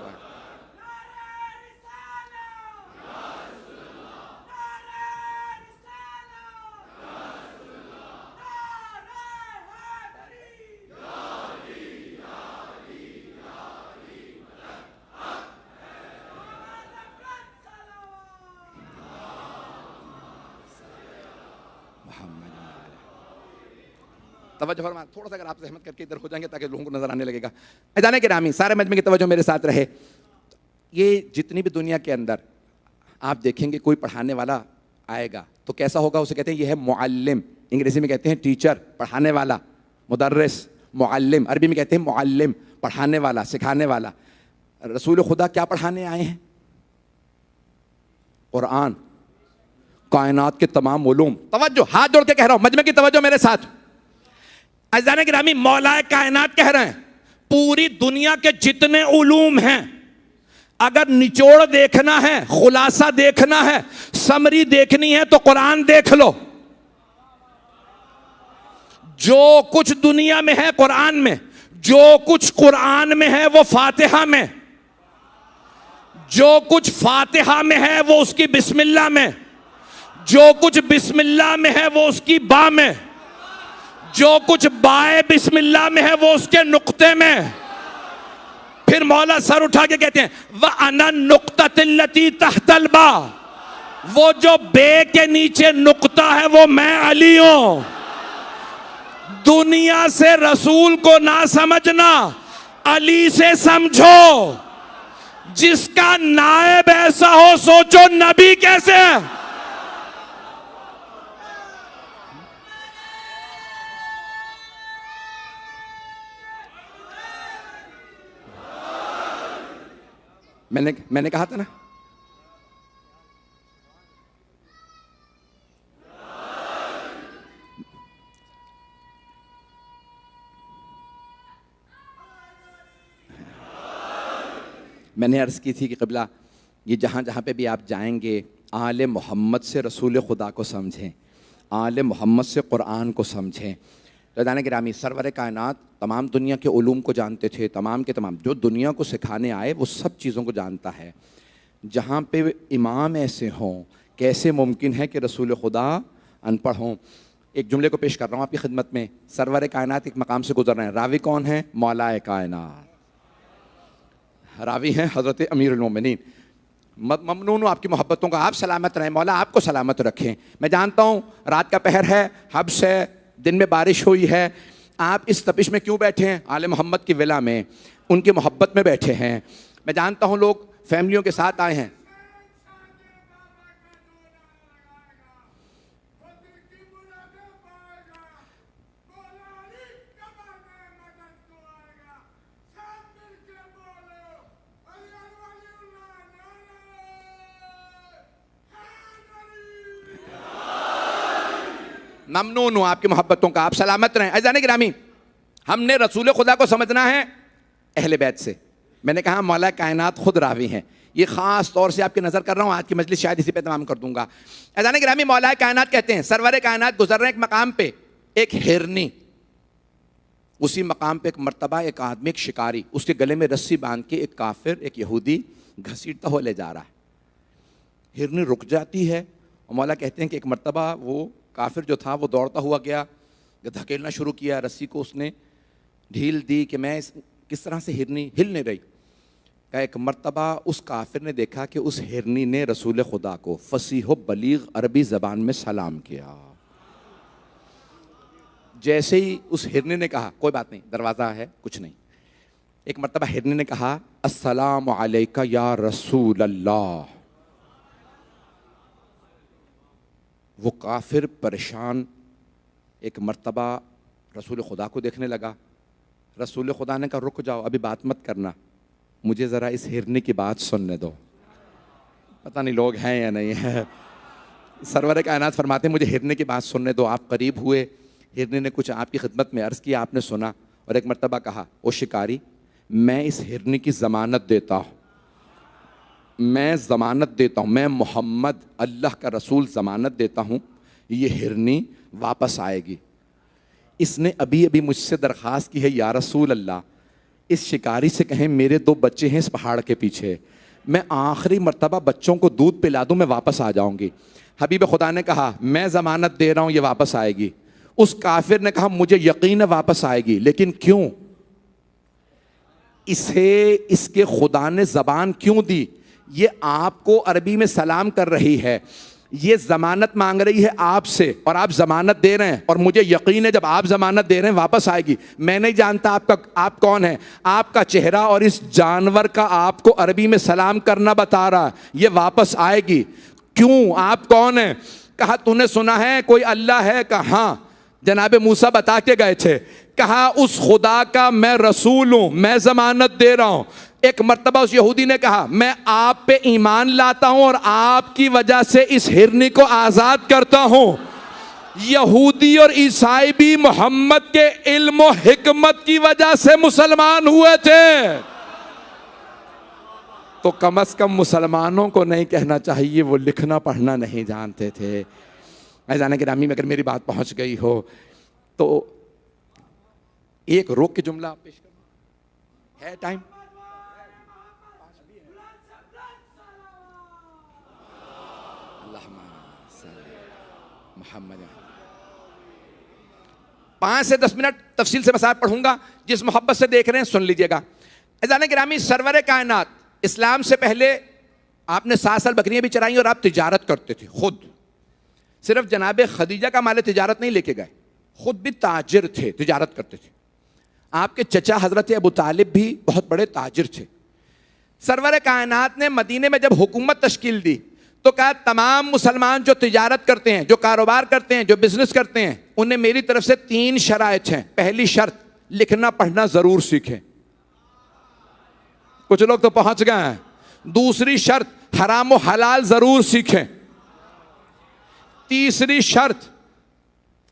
तवज्जो फरमा, थोड़ा सा अगर आप सहमत करके इधर हो जाएंगे ताकि लोगों को नजर आने लगेगा। अज़ान गिरामी, सारे मजमे की तवज्जो मेरे साथ रहे। ये जितनी भी दुनिया के अंदर आप देखेंगे कोई पढ़ाने वाला आएगा तो कैसा होगा, उसे कहते हैं ये है मुअल्लिम, इंग्रेजी में कहते हैं टीचर, पढ़ाने वाला, मुदर्रिस, मुअल्लिम, अरबी में कहते हैं मुअल्लिम, पढ़ाने वाला, सिखाने वाला। रसूल खुदा क्या पढ़ाने आए हैं? कुरान, कायनात के तमाम उलूम। तवज्जो, हाथ जोड़ के कह रहा हूं, मजमे की तवज्जो मेरे साथ। अज़ान गिरामी, मौलाए कायनात कह रहे हैं पूरी दुनिया के जितने उलूम हैं अगर निचोड़ देखना है, खुलासा देखना है, समरी देखनी है तो कुरान देख लो। जो कुछ दुनिया में है कुरान में, जो कुछ कुरान में है वो फातिहा में, जो कुछ फातिहा में है वो उसकी बिस्मिल्लाह में, जो कुछ बिस्मिल्लाह में है वो उसकी बा में, जो कुछ बाए बिस्मिल्लाह में है वो उसके नुक्ते में। फिर मौला सर उठा के कहते हैं व अना नुक्ततिल्लती तहतल बा, वो जो बे के नीचे नुक्ता है वो मैं अली हूं। दुनिया से रसूल को ना समझना, अली से समझो। जिसका नायब ऐसा हो सोचो नबी कैसे है। मैंने कहा था ना, मैंने अर्ज की थी कि क़िबला ये जहाँ जहाँ पे भी आप जाएंगे आले मोहम्मद से रसूल खुदा को समझें, आले मोहम्मद से कुरान को समझें। रज़ान गिरामी, सरवर कायनात तमाम दुनिया के उलूम को जानते थे, तमाम के तमाम जो दुनिया को सिखाने आए वो सब चीज़ों को जानता है। जहाँ पे इमाम ऐसे हों, कैसे मुमकिन है कि रसूल खुदा अनपढ़ हों। एक जुमले को पेश कर रहा हूँ आपकी खिदमत में। सरवर कायनात एक मकाम से गुजर रहे हैं, रावी कौन है? मौलाए कायनात, रावी हैं हज़रत अमीरुल मोमिनीन। ममनून आपकी मोहब्बतों का, आप सलामत रहें, मौला आपको सलामत रखें। मैं जानता हूँ रात का पहर है, हब्स है, दिन में बारिश हुई है, आप इस तपिश में क्यों बैठे हैं? आले मोहम्मद की विला में, उनकी मोहब्बत में बैठे हैं। मैं जानता हूँ लोग फैमिलियों के साथ आए हैं। ममनून हूँ आपकी मोहब्बतों का, आप सलामत रहें। अज़ान गिरामी, हमने रसूल खुदा को समझना है अहले बैत से, मैंने कहा मौला कायनात खुद रावी हैं। ये ख़ास तौर से आपकी नज़र कर रहा हूँ, आज की मजलिस शायद इसी पे तमाम कर दूंगा। अज़ान गिरामी मौला कायनात कहते हैं, सरवर कायनात गुजर रहे हैं एक मकाम पे, एक हिरनी, उसी मकाम पे एक मर्तबा एक आदमी, एक शिकारी, उसके गले में रस्सी बांध के एक काफिर, एक यहूदी घसीटता हुआ ले जा रहा है। हिरनी रुक जाती है और मौला कहते हैं कि एक मर्तबा वो काफिर जो था वो दौड़ता हुआ गया, धकेलना शुरू किया, रस्सी को उसने ढील दी कि मैं किस तरह से हिरनी हिल नहीं रही। का एक मर्तबा उस काफिर ने देखा कि उस हिरनी ने रसूल खुदा को फसीह बलीग अरबी ज़बान में सलाम किया। जैसे ही उस हिरनी ने कहा कोई बात नहीं, दरवाज़ा है, कुछ नहीं, एक मर्तबा हिरनी ने कहा अस्सलामु अलैका या रसूल अल्लाह। वो काफिर परेशान एक मर्तबा रसूल खुदा को देखने लगा। रसूल खुदा ने कहा रुक जाओ, अभी बात मत करना, मुझे ज़रा इस हिरनी की बात सुनने दो। पता नहीं लोग हैं या नहीं है। सरवर कायनात फरमाते हैं मुझे हिरनी की बात सुनने दो। आप करीब हुए, हिरनी ने कुछ आपकी खिदमत में अर्ज़ किया, आपने सुना और एक मर्तबा कहा ओ शिकारी, मैं इस हिरनी की ज़मानत देता हूँ, मैं ज़मानत देता हूँ, मैं मोहम्मद अल्लाह का रसूल ज़मानत देता हूँ, ये हिरनी वापस आएगी। इसने अभी अभी मुझसे दरख्वास्त की है या रसूल अल्लाह, इस शिकारी से कहें मेरे 2 बच्चे हैं इस पहाड़ के पीछे, मैं आखिरी मर्तबा बच्चों को दूध पिला दूँ, मैं वापस आ जाऊँगी। हबीब खुदा ने कहा मैं ज़मानत दे रहा हूँ ये वापस आएगी। उस काफिर ने कहा मुझे यकीन है वापस आएगी, लेकिन क्यों? इसे इसके खुदा ने ज़बान क्यों दी? ये आपको अरबी में सलाम कर रही है, ये ज़मानत मांग रही है आपसे और आप ज़मानत दे रहे हैं, और मुझे यकीन है जब आप ज़मानत दे रहे हैं वापस आएगी। मैं नहीं जानता आप कौन है, आपका चेहरा और इस जानवर का आपको अरबी में सलाम करना बता रहा है, ये वापस आएगी। क्यों? आप कौन है? कहा तूने सुना है कोई अल्लाह है? कहा हाँ, जनाब मूसा बता के गए थे। कहा उस खुदा का मैं रसूल हूं, मैं ज़मानत दे रहा हूं। एक मर्तबा उस यहूदी ने कहा मैं आप पे ईमान लाता हूं और आपकी वजह से इस हिरनी को आज़ाद करता हूं। यहूदी और ईसाई भी मोहम्मद के इल्म और हिकमत की वजह से मुसलमान हुए थे, तो कम से कम मुसलमानों को नहीं कहना चाहिए वो लिखना पढ़ना नहीं जानते थे। ऐज़ान गिरामी में अगर मेरी बात पहुंच गई हो तो एक रोक के जुमला पेश करो, है टाइम? मोहम्मद 5 से 10 मिनट तफसील से मसाइल पढ़ूंगा, जिस मोहब्बत से देख रहे हैं सुन लीजिएगा। ऐज़ान गिरामी सरवर कायनात इस्लाम से पहले आपने 7 साल बकरियां भी चराई और आप तिजारत करते थे खुद। सिर्फ जनाब खदीजा का माल तिजारत नहीं लेके गए, खुद भी ताजिर थे, तिजारत करते थे। आपके चचा हजरत अबू तालिब भी बहुत बड़े ताजिर थे। सरवर कायनात ने मदीने में जब हुकूमत तश्कील दी तो कहा तमाम मुसलमान जो तिजारत करते हैं, जो कारोबार करते हैं, जो बिजनेस करते हैं, उन्हें मेरी तरफ से 3 शराइत हैं। पहली शर्त, लिखना पढ़ना जरूर सीखें। कुछ लोग तो पहुंच गए हैं। दूसरी शर्त, हराम व हलाल जरूर सीखें। तीसरी शर्त,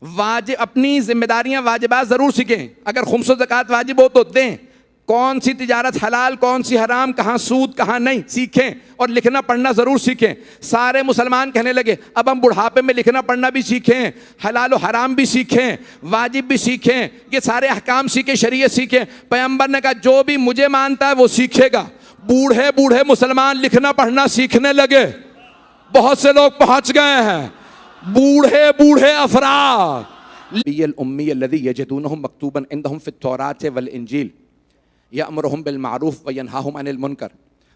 वाजिब अपनी जिम्मेदारियां वाजिबात जरूर सीखें। अगर खुम्स ज़कात वाजिब हो तो दें। कौन सी तिजारत हलाल, कौन सी हराम, कहाँ सूद कहाँ नहीं, सीखें। और लिखना पढ़ना जरूर सीखें। सारे मुसलमान कहने लगे अब हम बुढ़ापे में लिखना पढ़ना भी सीखें, हलाल और हराम भी सीखें, वाजिब भी सीखें, ये सारे अहकाम सीखें, शरीयत सीखें। पैगंबर ने कहा जो भी मुझे मानता है वो सीखेगा। बूढ़े बूढ़े मुसलमान लिखना पढ़ना सीखने लगे। बहुत से लोग पहुंच गए हैं, बूढ़े बूढ़े अफराद। उम्मी अल्लज़ी यजिदूनहु मक्तूबन इंदहुम फित-तौरात वल इंजील यअमुरुहुम बिल मारूफ व यनहाहुम अनिल मुनकर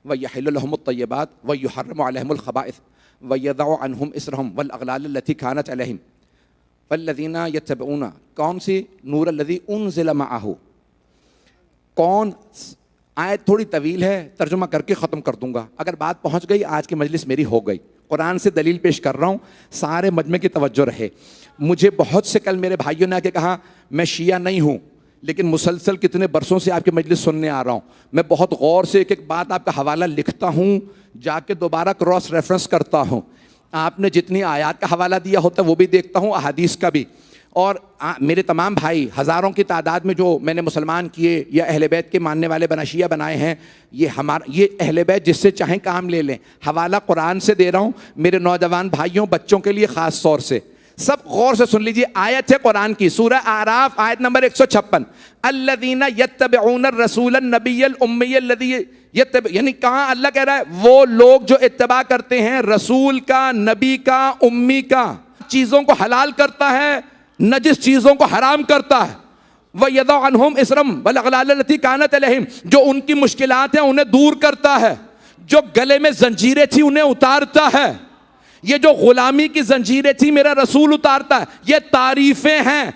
व यहिल्लु लहुमुत तय्यबात व युहर्रिमु अलैहिमुल खबाइस व यदअउ अन्हुम इसरहुम वल अगलाल लती कानत अलैहिम वल्लज़ीना यत्तबऊना। कौन सी? नूर अल्लज़ी उनज़िला मअहू। कौन? आयत थोड़ी तवील है, तर्जुमा करके ख़त्म कर दूंगा। अगर बात पहुंच गई, आज की मजलिस मेरी हो गई। कुरान से दलील पेश कर रहा हूँ, सारे मजमे की तवज्जो रहे। मुझे बहुत से कल मेरे भाइयों ने आके कहा मैं शिया नहीं हूँ, लेकिन मुसलसल कितने बरसों से आपकी मजलिस सुनने आ रहा हूँ। मैं बहुत गौर से एक एक बात आपका हवाला लिखता हूँ, जाके दोबारा क्रॉस रेफरेंस करता हूँ। आपने जितनी आयात का हवाला दिया होता है वो भी देखता हूँ, अहादीस का भी। और मेरे तमाम भाई हज़ारों की तादाद में जो मैंने मुसलमान किए या अहले बैत के मानने वाले बनाशिया बनाए हैं, ये अहले बैत जिससे चाहें काम ले लें। हवाला कुरान से दे रहा हूँ मेरे नौजवान भाइयों बच्चों के लिए ख़ास तौर से, सब गौर से सुन लीजिए। आयत है कुरान की, सूरह आराफ आयत नंबर 156, अल्लज़ीना यत्तबिऊन रसूलन नबिय्यल उम्मिय्यल लज़ी यानी कहाँ अल्लाह कह रहा है वो लोग जो इत्तबा करते हैं रसूल का, नबी का, उम्मी का, चीज़ों को हलाल करता है, नजिस चीज़ों को हराम करता है। वह यदअ अन्हुम इसरम वल अगलाल लती कानत अलैहिम, जो उनकी मुश्किलात हैं उन्हें दूर करता है, जो गले में जंजीरें थी उन्हें उतारता है। ये जो गुलामी की जंजीरें थी मेरा रसूल उतारता है। ये तारीफें हैं,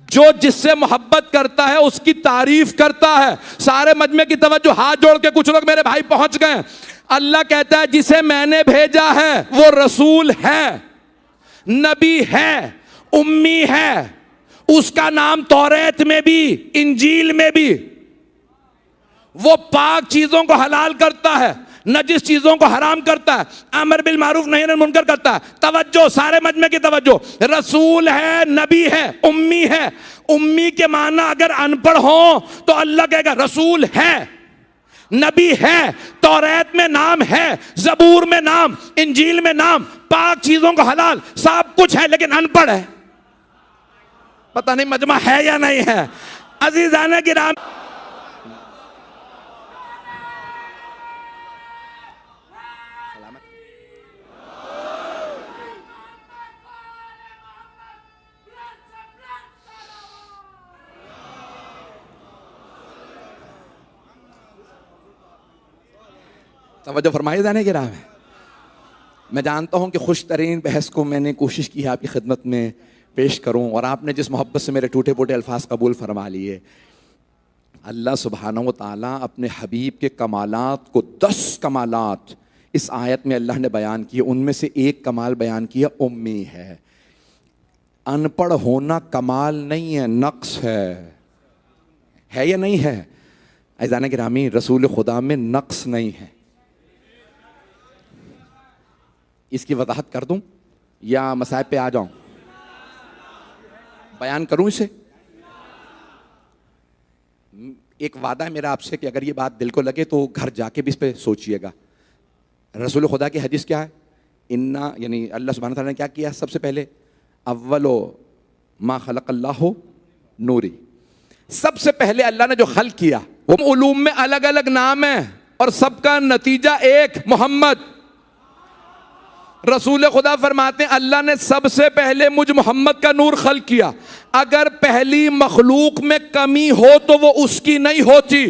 जो जिससे मोहब्बत करता है उसकी तारीफ करता है। सारे मजमे की तवज्जो, हाथ जोड़ के कुछ लोग मेरे भाई पहुंच गए। अल्लाह कहता है जिसे मैंने भेजा है वो रसूल है, नबी है, उम्मी है, उसका नाम तौरात में भी इंजील में भी, वो पाक चीजों को हलाल करता है, नजिस चीजों को हराम करता है, अमर बिल मारूफ नही अनिल मुनकर करता है। तवज्जो, सारे मजमे की तवज्जो, रसूल है, नबी है, उम्मी है। उम्मी के माना अगर अनपढ़ हो तो अल्लाह कहेगा रसूल है, नबी है, तौरात में नाम है, जबूर में नाम, इंजील में नाम, पाक चीजों को हलाल, सब कुछ है, लेकिन अनपढ़ है। पता नहीं मजमा है या नहीं है। अजीजाना किराम, तवज्जो फरमाइए जाने की राह में। मैं जानता हूं कि खुश तरीन बहस को मैंने कोशिश की है आपकी खिदमत में पेश करूं, और आपने जिस मोहब्बत से मेरे टूटे फूटे अल्फाज कबूल फरमा लिए। अल्लाह सुब्हानहू व तआला अपने हबीब के कमालात को 10 कमालात इस आयत में अल्लाह ने बयान किए। उनमें से एक कमाल बयान किया उम्मी है। अनपढ़ होना कमाल नहीं है, नक्स है या नहीं है? अज़ान गिरामी, रसूल खुदा में नक्स नहीं है। इसकी वजाहत कर दूं या मसाइब पे आ जाऊं? बयान करूं इसे? एक वादा है मेरा आपसे कि अगर ये बात दिल को लगे तो घर जाके भी इस पे सोचिएगा। रसूल खुदा की हदीस क्या है? इन्ना यानी अल्लाह सुब्हानहू व तआला ने क्या किया? सबसे पहले अव्वलो मा खलक़ल्लाहु नूरी, सबसे पहले अल्लाह ने जो खल्क किया, वो उलूम में अलग अलग नाम है और सबका नतीजा एक, मोहम्मद। रसूल खुदा फरमाते हैं अल्लाह ने सबसे पहले मुझ मोहम्मद का नूर खल्क किया। अगर पहली मखलूक में कमी हो तो वो उसकी नहीं होती,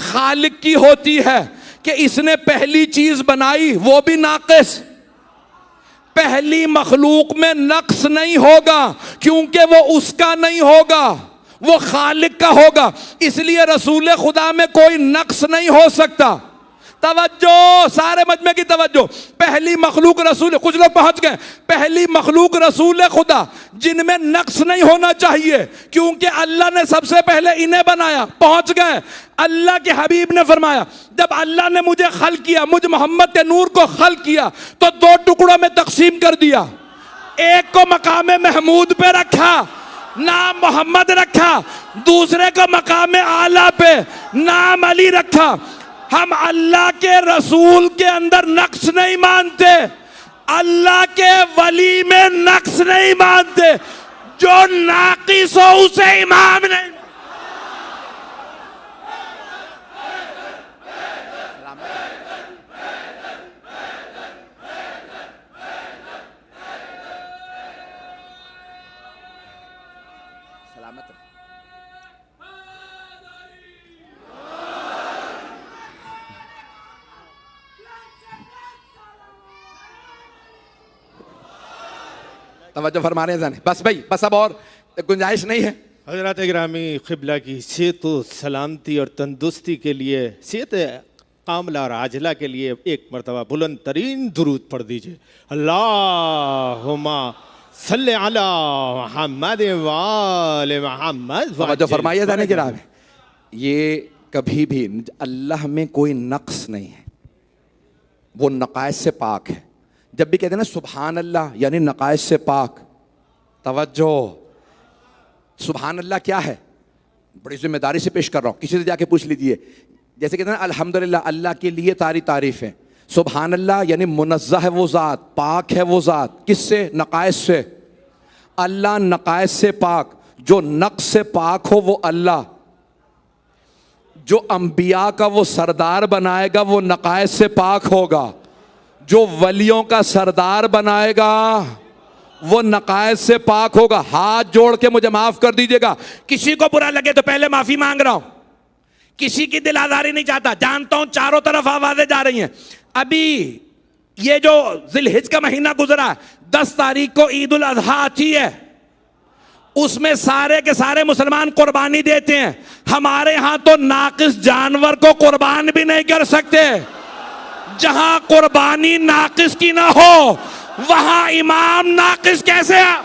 खालिक की होती है कि इसने पहली चीज बनाई, वो भी नाक़िस। पहली मखलूक में नक्स नहीं होगा क्योंकि वो उसका नहीं होगा, वो खालिक का होगा। इसलिए रसूल खुदा में कोई नक्स नहीं हो सकता। तवज्जो, सारे मजमे की तवज्जो। पहली मखलूक रसूल, कुछ लोग पहुंच गए, पहली मखलूक रसूल खुदा जिनमें नक्स नहीं होना चाहिए क्योंकि अल्लाह ने सबसे पहले इन्हें बनाया, पहुंच गए। अल्लाह के हबीब ने फरमाया जब अल्लाह ने मुझे खल्क किया, मुझ मोहम्मद के नूर को खल्क किया तो 2 टुकड़ों में तकसीम कर दिया। एक को मकाम महमूद पे रखा, नाम मोहम्मद रखा, दूसरे को मकाम आला पे नाम अली रखा। हम अल्लाह के रसूल के अंदर नक्श नहीं मानते, अल्लाह के वली में नक्श नहीं मानते। जो नाकिस हो उसे इमाम नहीं। सलामत तवज्जो फरमा रहे हैं। बस भाई, बस अब और गुंजाइश नहीं है। हज़रात गिरामी, क़िबला की सेहत व सलामती और तंदुरुस्ती के लिए, सेहत कामला और आजला के लिए एक मरतबा बुलंद तरीन दुरूद पढ़ दीजिए। अल्लाहुम्मा सल्ले अला मुहम्मद व आले मुहम्मद। तवज्जो फरमाइए जाने की राह में। ये कभी भी अल्लाह में कोई नक्स नहीं है, वो नकाइस से पाक है। जब भी कहते हैं ना सुभान अल्लाह यानी नकाइस से पाक, तवज्जो, सुभान अल्लाह क्या है, बड़ी जिम्मेदारी से पेश कर रहा हूं, किसी से जाके पूछ लीजिए। जैसे कहते हैं ना अल्हम्दुलिल्लाह, अल्लाह के लिए सारी तारीफ है। सुभान अल्लाह यानी मुनज़्ज़ह है वो ज़ात, पाक है वो ज़ात, किससे? नक़ाइस से। अल्लाह नक़ाइस से पाक, जो नक़्स से पाक हो वो अल्लाह, जो अंबिया का वो सरदार बनाएगा वो नक़ाइस से पाक होगा, जो वलियों का सरदार बनाएगा वो नक़ाइस से पाक होगा। हाथ जोड़ के मुझे माफ कर दीजिएगा, किसी को बुरा लगे तो पहले माफी मांग रहा हूं, किसी की दिल आजारी नहीं चाहता। जानता हूं चारों तरफ आवाजें जा रही हैं। अभी ये जो जिलहिज का महीना गुजरा, 10 तारीख को ईद उल अजहा आती है, उसमें सारे के सारे मुसलमान कुर्बानी देते हैं। हमारे यहां तो नाकिस जानवर को कुर्बान भी नहीं कर सकते। जहां कुर्बानी नाकिस की ना हो वहां इमाम नाकिस कैसे है?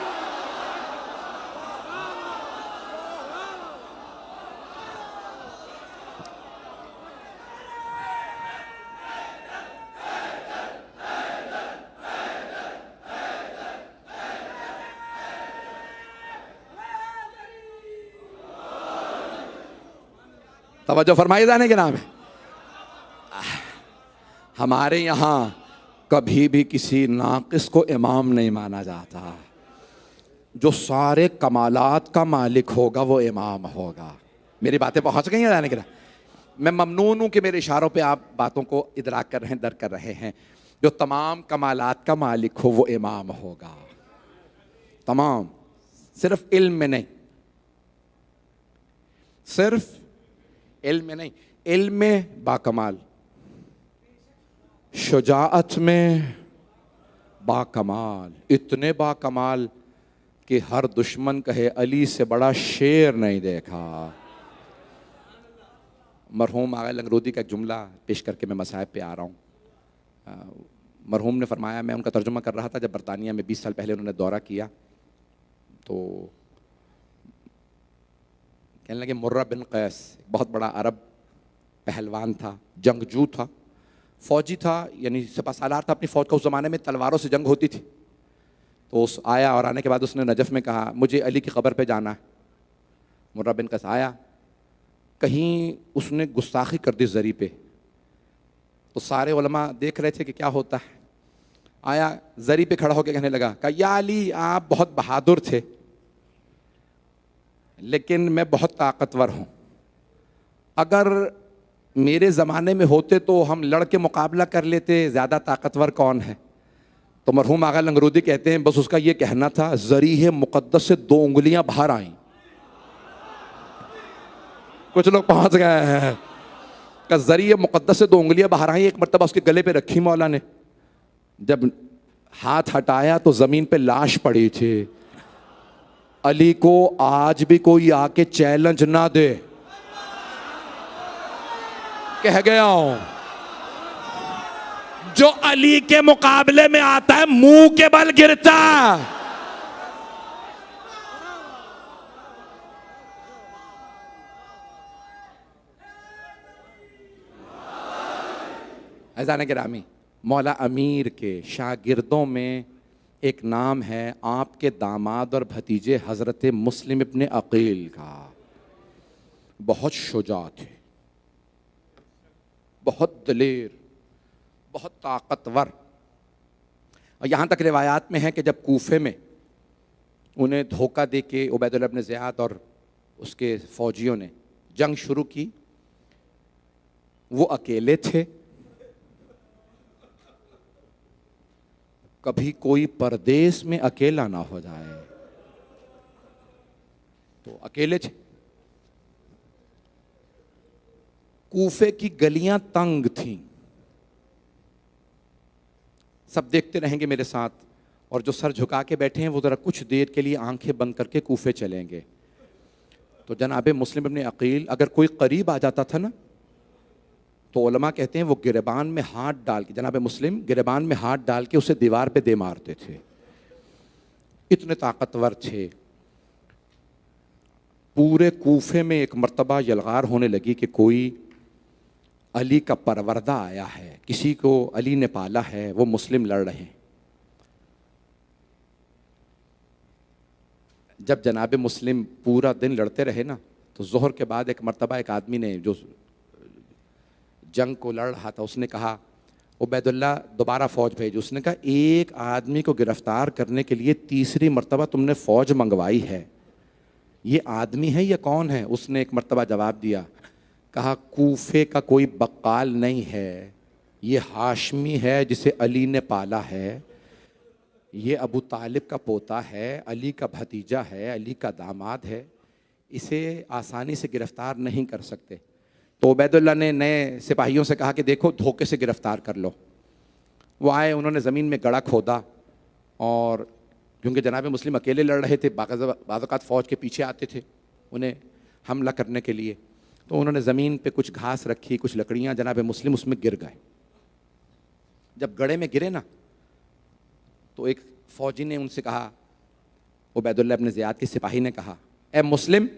तवज्जो फरमाइए, जाने के नाम है। हमारे यहां कभी भी किसी नाकिस को इमाम नहीं माना जाता। जो सारे कमालात का मालिक होगा वो इमाम होगा। मेरी बातें पहुंच गई हैं जाने के नाम? मैं ममनून हूं कि मेरे इशारों पे आप बातों को इदराक कर रहे हैं, दर्क कर रहे हैं। जो तमाम कमालात का मालिक हो वो इमाम होगा, तमाम, सिर्फ इल्म में नहीं, सिर्फ इल्म में नहीं, इल्म में बाकमाल, शुजाअत में बाकमाल, इतने बाकमाल कि हर दुश्मन कहे अली से बड़ा शेर नहीं देखा। मरहूम आगा लंगरूदी का एक जुमला पेश करके मैं मसाइब पे आ रहा हूँ। मरहूम ने फरमाया, मैं उनका तर्जुमा कर रहा था, जब बरतानिया में 20 साल पहले उन्होंने दौरा किया तो कहने लगे, मुर्रा बिन कैस बहुत बड़ा अरब पहलवान था, जंगजू था, फौजी था, यानी सिपहसालार था अपनी फ़ौज का। उस ज़माने में तलवारों से जंग होती थी। तो उस आया और आने के बाद उसने नजफ़ में कहा, मुझे अली की क़ब्र पे जाना है। मुर्रा बिन कैस आया, कहीं उसने गुस्ताखी कर दी ज़री पे, तो सारे उलमा देख रहे थे कि क्या होता है। आया ज़री पे खड़ा होकर कहने लगा, कहा या अली, आप बहुत बहादुर थे लेकिन मैं बहुत ताकतवर हूँ। अगर मेरे ज़माने में होते तो हम लड़ के मुकाबला कर लेते, ज़्यादा ताकतवर कौन है। तो मरहूम आगा लंगरूदी कहते हैं, बस उसका ये कहना था, ज़रीह मुक़द्दस से 2 उंगलियां बाहर आईं। कुछ लोग पहुंच गए हैं का ज़रीह मुक़द्दस से 2 उंगलियां बाहर आईं। एक मरतबा उसके गले पे रखी मौला ने, जब हाथ हटाया तो ज़मीन पे लाश पड़ी थी। अली को आज भी कोई आके चैलेंज ना दे, कह गया हूं, जो अली के मुकाबले में आता है मुंह के बल गिरता। ऐज़ान गिरामी, मौला अमीर के शागिर्दों में एक नाम है आपके दामाद और भतीजे हज़रत मुस्लिम इब्ने अकील का। बहुत शुजा थे, बहुत दलेर, बहुत ताकतवर। और यहाँ तक रिवायात में है कि जब कूफे में उन्हें धोखा दे के उबैदुल्लाह इब्न ज़ियाद और उसके फ़ौजियों ने जंग शुरू की, वो अकेले थे। कभी कोई परदेश में अकेला ना हो जाए, तो अकेले थे। कूफे की गलियां तंग थीं, सब देखते रहेंगे मेरे साथ, और जो सर झुका के बैठे हैं वो ज़रा कुछ देर के लिए आंखें बंद करके कूफे चलेंगे। तो जनाब मुस्लिम इब्ने अकील अगर कोई करीब आ जाता था ना, तो उलमा कहते हैं वो गिरबान में हाथ डाल के, जनाब मुस्लिम गिरबान में हाथ डाल के उसे दीवार पे दे मारते थे, इतने ताकतवर थे। पूरे कूफे में एक मर्तबा यलगार होने लगी कि कोई अली का परवरदा आया है, किसी को अली ने पाला है, वो मुस्लिम लड़ रहे हैं। जब जनाब मुस्लिम पूरा दिन लड़ते रहे ना, तो ज़ोहर के बाद एक मर्तबा एक आदमी ने जो जंग को लड़ रहा था, उसने कहा उबैदुल्लाह दोबारा फ़ौज भेज। उसने कहा एक आदमी को गिरफ़्तार करने के लिए तीसरी मर्तबा तुमने फ़ौज मंगवाई है, ये आदमी है या कौन है? उसने एक मर्तबा जवाब दिया, कहा कूफे का कोई बक्काल नहीं है, ये हाशमी है जिसे अली ने पाला है, ये अबू तालिब का पोता है, अली का भतीजा है, अली का दामाद है, इसे आसानी से गिरफ़्तार नहीं कर सकते। तो उबैदुल्लाह ने नए सिपाहियों से कहा कि देखो धोखे से गिरफ़्तार कर लो। वो आए, उन्होंने ज़मीन में गड़ा खोदा, और क्योंकि जनाब मुस्लिम अकेले लड़ रहे थे, बाज़ औक़ात फ़ौज के पीछे आते थे उन्हें हमला करने के लिए, तो उन्होंने ज़मीन पे कुछ घास रखी, कुछ लकड़ियाँ, जनाब मुस्लिम उसमें गिर गए। जब गड़े में गिरे ना, तो एक फ़ौजी ने उनसे कहा, उबैदुल्लाह इब्न ज़ियाद के सिपाही ने कहा, ए मुस्लिम,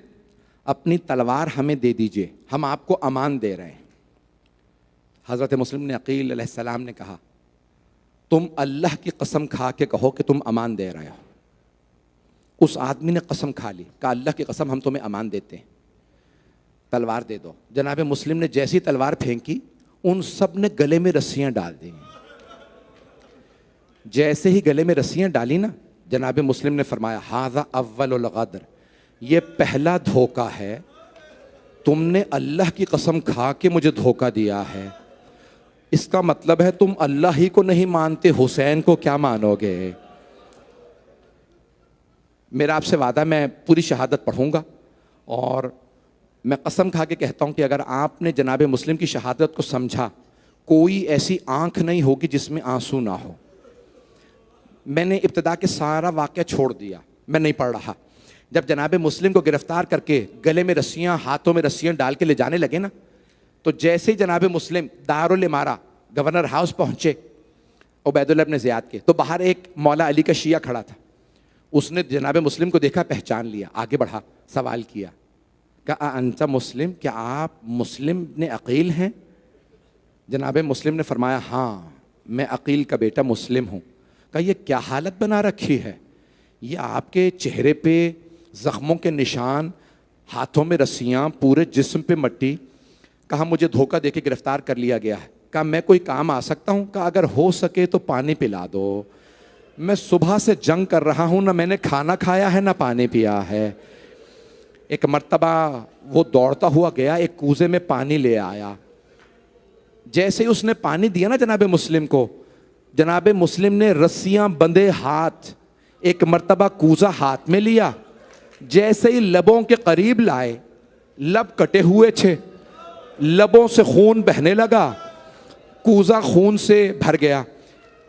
अपनी तलवार हमें दे दीजिए, हम आपको अमान दे रहे हैं। हज़रत मुस्लिम ने अकील अलैहिस्सलाम ने कहा, तुम अल्लाह की कसम खा के कहो कि तुम अमान दे रहे हो। उस आदमी ने कसम खा ली, कहा अल्लाह की कसम हम तुम्हें अमान देते हैं, तलवार दे दो। जनाब मुस्लिम ने जैसी तलवार फेंकी, उन सब ने गले में रस्सियाँ डाल दी। जैसे ही गले में रस्सियाँ डाली ना, जनाब मुस्लिम ने फरमाया, हाज़ा अव्वलुल गद्र, ये पहला धोखा है, तुमने अल्लाह की कसम खा के मुझे धोखा दिया है। इसका मतलब है तुम अल्लाह ही को नहीं मानते, हुसैन को क्या मानोगे? मेरा आपसे वादा, मैं पूरी शहादत पढ़ूंगा, और मैं कसम खा के कहता हूं कि अगर आपने जनाब मुस्लिम की शहादत को समझा, कोई ऐसी आंख नहीं होगी जिसमें आंसू ना हो। मैंने इब्तिदा के सारा वाक़या छोड़ दिया, मैं नहीं पढ़ रहा। जब जनाब मुस्लिम को गिरफ्तार करके गले में रस्सियाँ, हाथों में रस्सियाँ डाल के ले जाने लगे ना, तो जैसे ही जनाब मुस्लिम दारुल इमारा गवर्नर हाउस पहुँचे उबैदुल्लाह इब्न ज़ियाद के, तो बाहर एक मौला अली का शिया खड़ा था। उसने जनाब मुस्लिम को देखा, पहचान लिया, आगे बढ़ा, सवाल किया, कहा अंता मुस्लिम, क्या आप मुस्लिम ने अकील हैं? जनाब मुस्लिम ने फरमाया, हाँ मैं अकील का बेटा मुस्लिम हूँ। कहा ये क्या हालत बना रखी है, ये आपके चेहरे पे ज़ख्मों के निशान, हाथों में रस्सियाँ, पूरे जिस्म पे मट्टी। कहा मुझे धोखा देके गिरफ्तार कर लिया गया है। कहा मैं कोई काम आ सकता हूँ? कहा अगर हो सके तो पानी पिला दो, मैं सुबह से जंग कर रहा हूँ, ना मैंने खाना खाया है ना पानी पिया है। एक मर्तबा वो दौड़ता हुआ गया, एक कूजे में पानी ले आया। जैसे ही उसने पानी दिया ना जनाब मुस्लिम को, जनाब मुस्लिम ने रस्सियाँ बंधे हाथ एक मर्तबा कूजा हाथ में लिया, जैसे ही लबों के करीब लाए, लब कटे हुए थे, लबों से खून बहने लगा, कूजा खून से भर गया।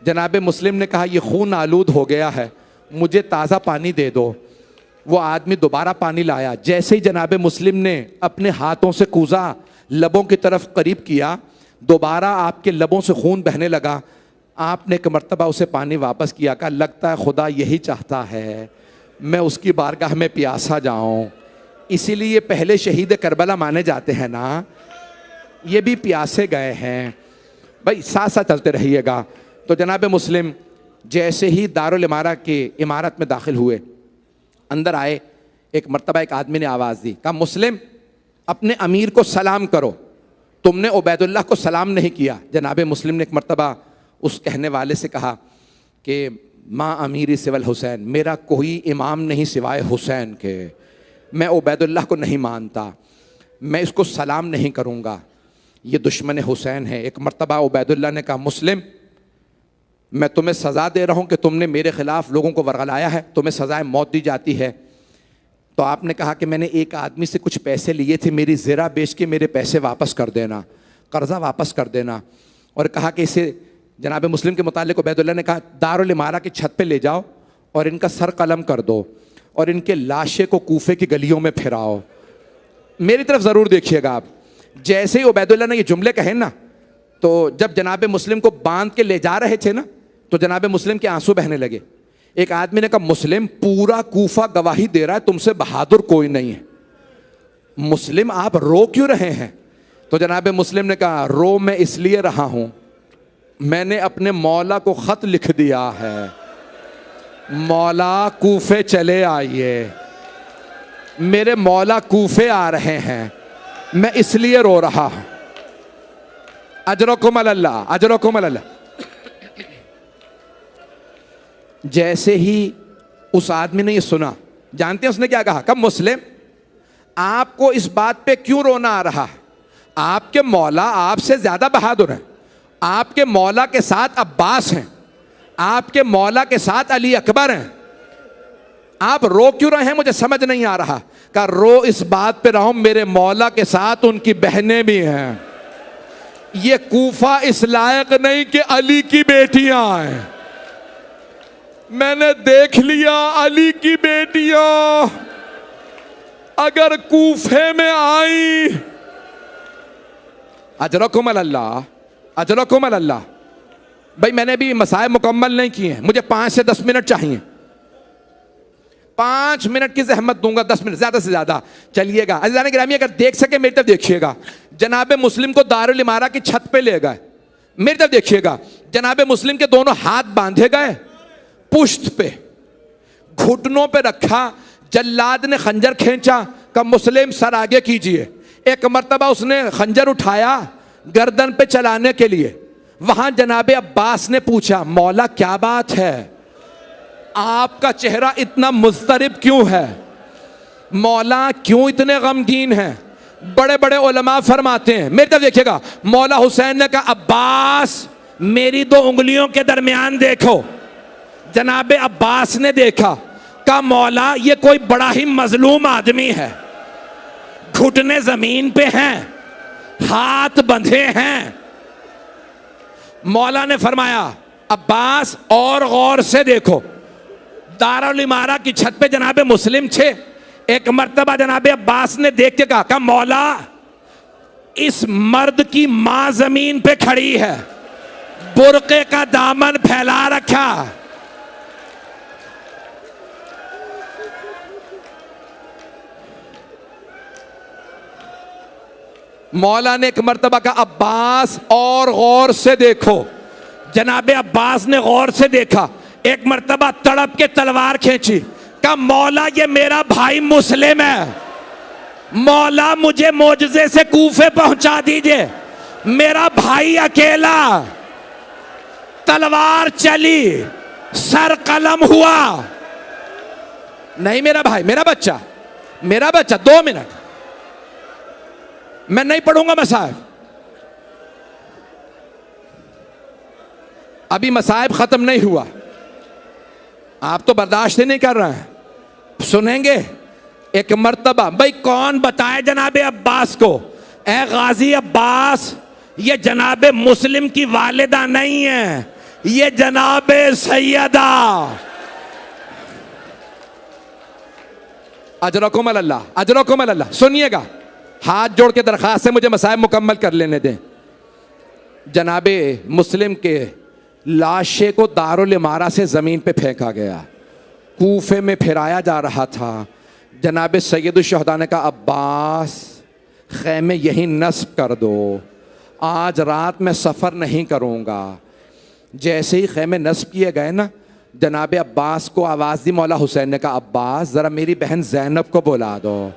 जनाब मुस्लिम ने कहा ये खून आलूद हो गया है, मुझे ताज़ा पानी दे दो। वो आदमी दोबारा पानी लाया। जैसे ही जनाब मुस्लिम ने अपने हाथों से कूजा लबों की तरफ करीब किया, दोबारा आपके लबों से खून बहने लगा। आपने एक मर्तबा उसे पानी वापस किया। कहा लगता है खुदा यही चाहता है मैं उसकी बारगाह में प्यासा जाऊं, इसीलिए पहले शहीद करबला माने जाते हैं ना, ये भी प्यासे गए हैं। भाई साथ साथ चलते रहिएगा। तो जनाब मुस्लिम जैसे ही दारुल इमारा के इमारत में दाखिल हुए, अंदर आए, एक मर्तबा एक आदमी ने आवाज़ दी, कहा मुस्लिम अपने अमीर को सलाम करो, तुमने उबैदुल्लाह को सलाम नहीं किया। जनाब मुस्लिम ने एक मर्तबा उस कहने वाले से कहा कि माँ अमीरी सिवल हुसैन, मेरा कोई इमाम नहीं सिवाय हुसैन के, मैं उबैदुल्लाह को नहीं मानता, मैं इसको सलाम नहीं करूँगा, ये दुश्मन हुसैन है। एक मर्तबा उबैदुल्लाह ने कहा मुस्लिम मैं तुम्हें सज़ा दे रहा हूँ कि तुमने मेरे ख़िलाफ़ लोगों को वर्गलाया है, तुम्हें सज़ाए मौत दी जाती है। तो आपने कहा कि मैंने एक आदमी से कुछ पैसे लिए थे, मेरी ज़रा बेच के मेरे पैसे वापस कर देना, कर्ज़ा वापस कर देना। और कहा कि इसे जनाब मुस्लिम के मुतालिक उबैदुल्लाह ने कहा दारुल इमारा की छत पे ले जाओ और इनका सर कलम कर दो और इनके लाशे को कूफे की गलियों में फिराओ। मेरी तरफ ज़रूर देखिएगा आप। जैसे ही उबैदुल्लाह ने ये जुमले कहे ना, तो जब जनाब मुस्लिम को बांध के ले जा रहे थे ना, तो जनाब मुस्लिम के आंसू बहने लगे। एक आदमी ने कहा मुस्लिम पूरा कूफा गवाही दे रहा है तुमसे बहादुर कोई नहीं है, मुस्लिम आप रो क्यों रहे हैं? तो जनाब मुस्लिम ने कहा रो मैं इसलिए रहा हूं, मैंने अपने मौला को खत लिख दिया है, मौला कूफे चले आइए। मेरे मौला कूफे आ रहे हैं, मैं इसलिए रो रहा हूं। अजरकुम अल्लाह, अजरकुम अल्लाह। जैसे ही उस आदमी ने ये सुना, जानते हैं उसने क्या कहा? कब मुस्लिम, आपको इस बात पे क्यों रोना आ रहा है? आपके मौला आपसे ज्यादा बहादुर हैं। आपके मौला के साथ अब्बास हैं, आपके मौला के साथ अली अकबर हैं। आप रो क्यों रहे हैं? मुझे समझ नहीं आ रहा। का रो इस बात पे रहा हूं, मेरे मौला के साथ उनकी बहनें भी हैं। ये कूफा इस लायक नहीं कि अली की बेटियां हैं। मैंने देख लिया अली की बेटियां अगर कूफे में आई, अजरकुम अल्लाह, अजरकुम अल्लाह। भाई मैंने भी मसाइल मुकम्मल नहीं किए हैं, मुझे 5 से 10 मिनट चाहिए। 5 मिनट की जहमत दूंगा, 10 मिनट ज्यादा से ज्यादा। चलिएगा अज़ीज़ान गिरामी, अगर देख सके मेरी तरफ देखिएगा। जनाबे मुस्लिम को दारुल इमारा की छत पे ले गए, मेरी तरफ देखिएगा। जनाबे मुस्लिम के दोनों हाथ बांधे गए, पुश्त पे, घुटनों पे रखा। जल्लाद ने खंजर खींचा, कहा मुस्लिम सर आगे कीजिए। एक मर्तबा उसने खंजर उठाया गर्दन पे चलाने के लिए। वहां जनाबे अब्बास ने पूछा, मौला क्या बात है, आपका चेहरा इतना मुस्तरिब क्यों है? मौला क्यों इतने गमगीन हैं? बड़े बड़े उलमा फरमाते हैं, मेरी तरफ देखिएगा। मौला हुसैन ने कहा, अब्बास मेरी 2 उंगलियों के दरमियान देखो। जनाबे अब्बास ने देखा, कहा मौला ये कोई बड़ा ही मजलूम आदमी है, घुटने जमीन पे हैं, हाथ बंधे हैं। मौला ने फरमाया, अब्बास और गौर से देखो। दारुल इमारा की छत पे जनाबे मुस्लिम थे। एक मर्तबा जनाबे अब्बास ने देख के कहा, मौला इस मर्द की मां जमीन पे खड़ी है, बुर्के का दामन फैला रखा। मौला ने एक मर्तबा का, अब्बास और गौर से देखो। जनाबे अब्बास ने गौर से देखा। एक मर्तबा तड़प के तलवार खींची, कहा मौला ये मेरा भाई मुस्लिम है, मौला मुझे मोजज़े से कूफे पहुंचा दीजिए, मेरा भाई अकेला। तलवार चली, सर कलम हुआ। नहीं मेरा भाई, मेरा बच्चा, मेरा बच्चा, 2 मिनट मैं नहीं पढ़ूंगा मसाइब। अभी मसाइब खत्म नहीं हुआ, आप तो बर्दाश्त ही नहीं कर रहे हैं। सुनेंगे एक मर्तबा। भाई कौन बताए जनाबे अब्बास को, ए गाजी अब्बास ये जनाबे मुस्लिम की वालिदा नहीं है, ये जनाबे सैयदा। अजरकुम अल्लाह, अजरकुम अल्लाह। सुनिएगा, हाथ जोड़ के दरखास्त है, मुझे मसाइब मुकम्मल कर लेने दें। जनाबे मुस्लिम के लाशे को दारुल इमारा से ज़मीन पे फेंका गया, कूफे में फिराया जा रहा था। जनाबे सैयदुल शुहदा ने कहा, अब्बास खैमे यहीं नस्ब कर दो, आज रात में सफ़र नहीं करूँगा। जैसे ही खैमे नस्ब किए गए ना, जनाबे अब्बास को आवाज़ दी। मौला हुसैन ने कहा, अब्बास ज़रा मेरी बहन ज़ैनब को बुला दो।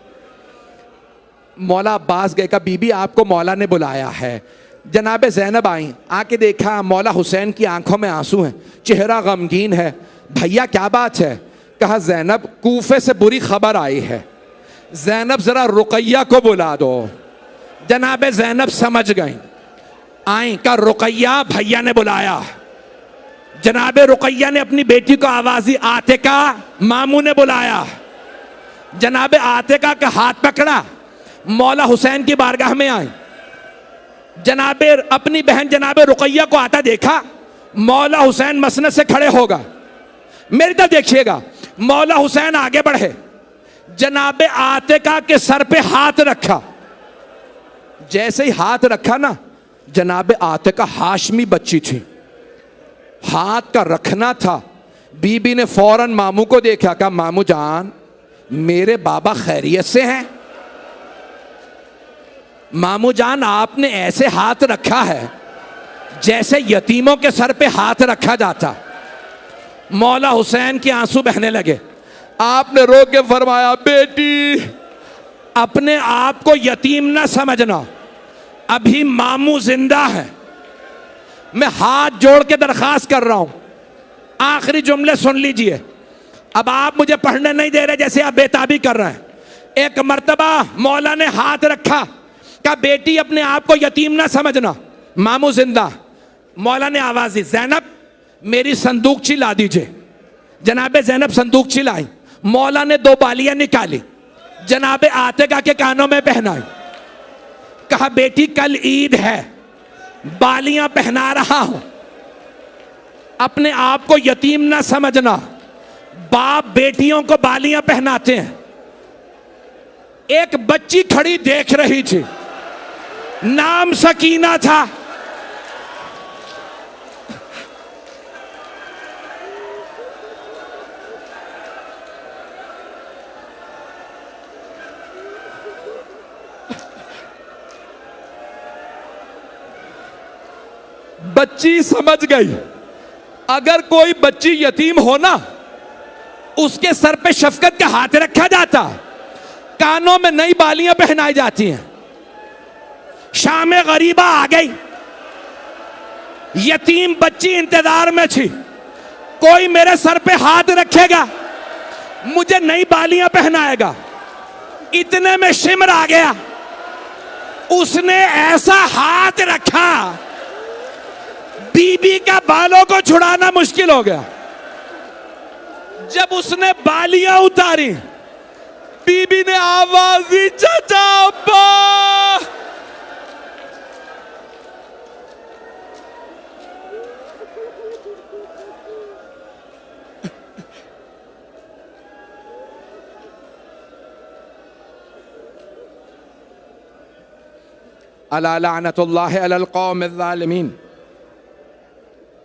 मौला अब्बास गए, कहा बीबी आपको मौला ने बुलाया है। जनाबे ज़ैनब आई, आके देखा मौला हुसैन की आंखों में आंसू हैं, चेहरा गमगीन है। भैया क्या बात है? कहा ज़ैनब कूफे से बुरी खबर आई है, ज़ैनब ज़रा रुकैया को बुला दो। जनाबे ज़ैनब समझ गई, आई, कहा रुकैया भैया ने बुलाया। जनाबे रुकैया ने अपनी बेटी को आवाज़ी, आतिका मामू ने बुलाया। जनाबे आतिका का हाथ पकड़ा, मौला हुसैन की बारगाह में आई। जनाबे अपनी बहन जनाबे रुकैया को आता देखा, मौला हुसैन मसनद से खड़े होगा। मेरी तरफ देखिएगा, मौला हुसैन आगे बढ़े, जनाबे आतिका के सर पे हाथ रखा। जैसे ही हाथ रखा ना, जनाबे आतिका हाशमी बच्ची थी, हाथ का रखना था। बीबी ने फौरन मामू को देखा, कहा मामू जान मेरे बाबा खैरियत से हैं? मामू जान आपने ऐसे हाथ रखा है जैसे यतीमों के सर पे हाथ रखा जाता। मौला हुसैन के आंसू बहने लगे। आपने रोक के फरमाया, बेटी अपने आप को यतीम ना समझना, अभी मामू जिंदा है। मैं हाथ जोड़ के दरखास्त कर रहा हूं, आखिरी जुमले सुन लीजिए। अब आप मुझे पढ़ने नहीं दे रहे, जैसे आप बेताबी कर रहे हैं। एक मर्तबा मौला ने हाथ रखा, कहा बेटी अपने आप को यतीम ना समझना, मामू जिंदा। मौला ने आवाज दी, ज़ैनब मेरी संदूकची ला दीजिए। जनाबे ज़ैनब संदूकची लाई। मौला ने 2 बालियां निकाली, जनाबे आतिका के कानों में पहनाई। कहा बेटी कल ईद है, बालियां पहना रहा हूं, अपने आप को यतीम ना समझना। बाप बेटियों को बालियां पहनाते हैं। एक बच्ची खड़ी देख रही थी, नाम सकीना था। बच्ची समझ गई, अगर कोई बच्ची यतीम हो ना, उसके सर पे शफकत का हाथ रखा जाता, कानों में नई बालियां पहनाई जाती हैं। शाम गरीबा आ गई, यतीम बच्ची इंतजार में थी, कोई मेरे सर पे हाथ रखेगा, मुझे नई बालियां पहनाएगा। इतने में शिमर आ गया, उसने ऐसा हाथ रखा, बीबी का बालों को छुड़ाना मुश्किल हो गया। जब उसने बालियां उतारी, बीबी ने आवाज दी, चाचा अब्बा। अला लानतुल्लाहि अलल कौमिज़ ज़ालिमीन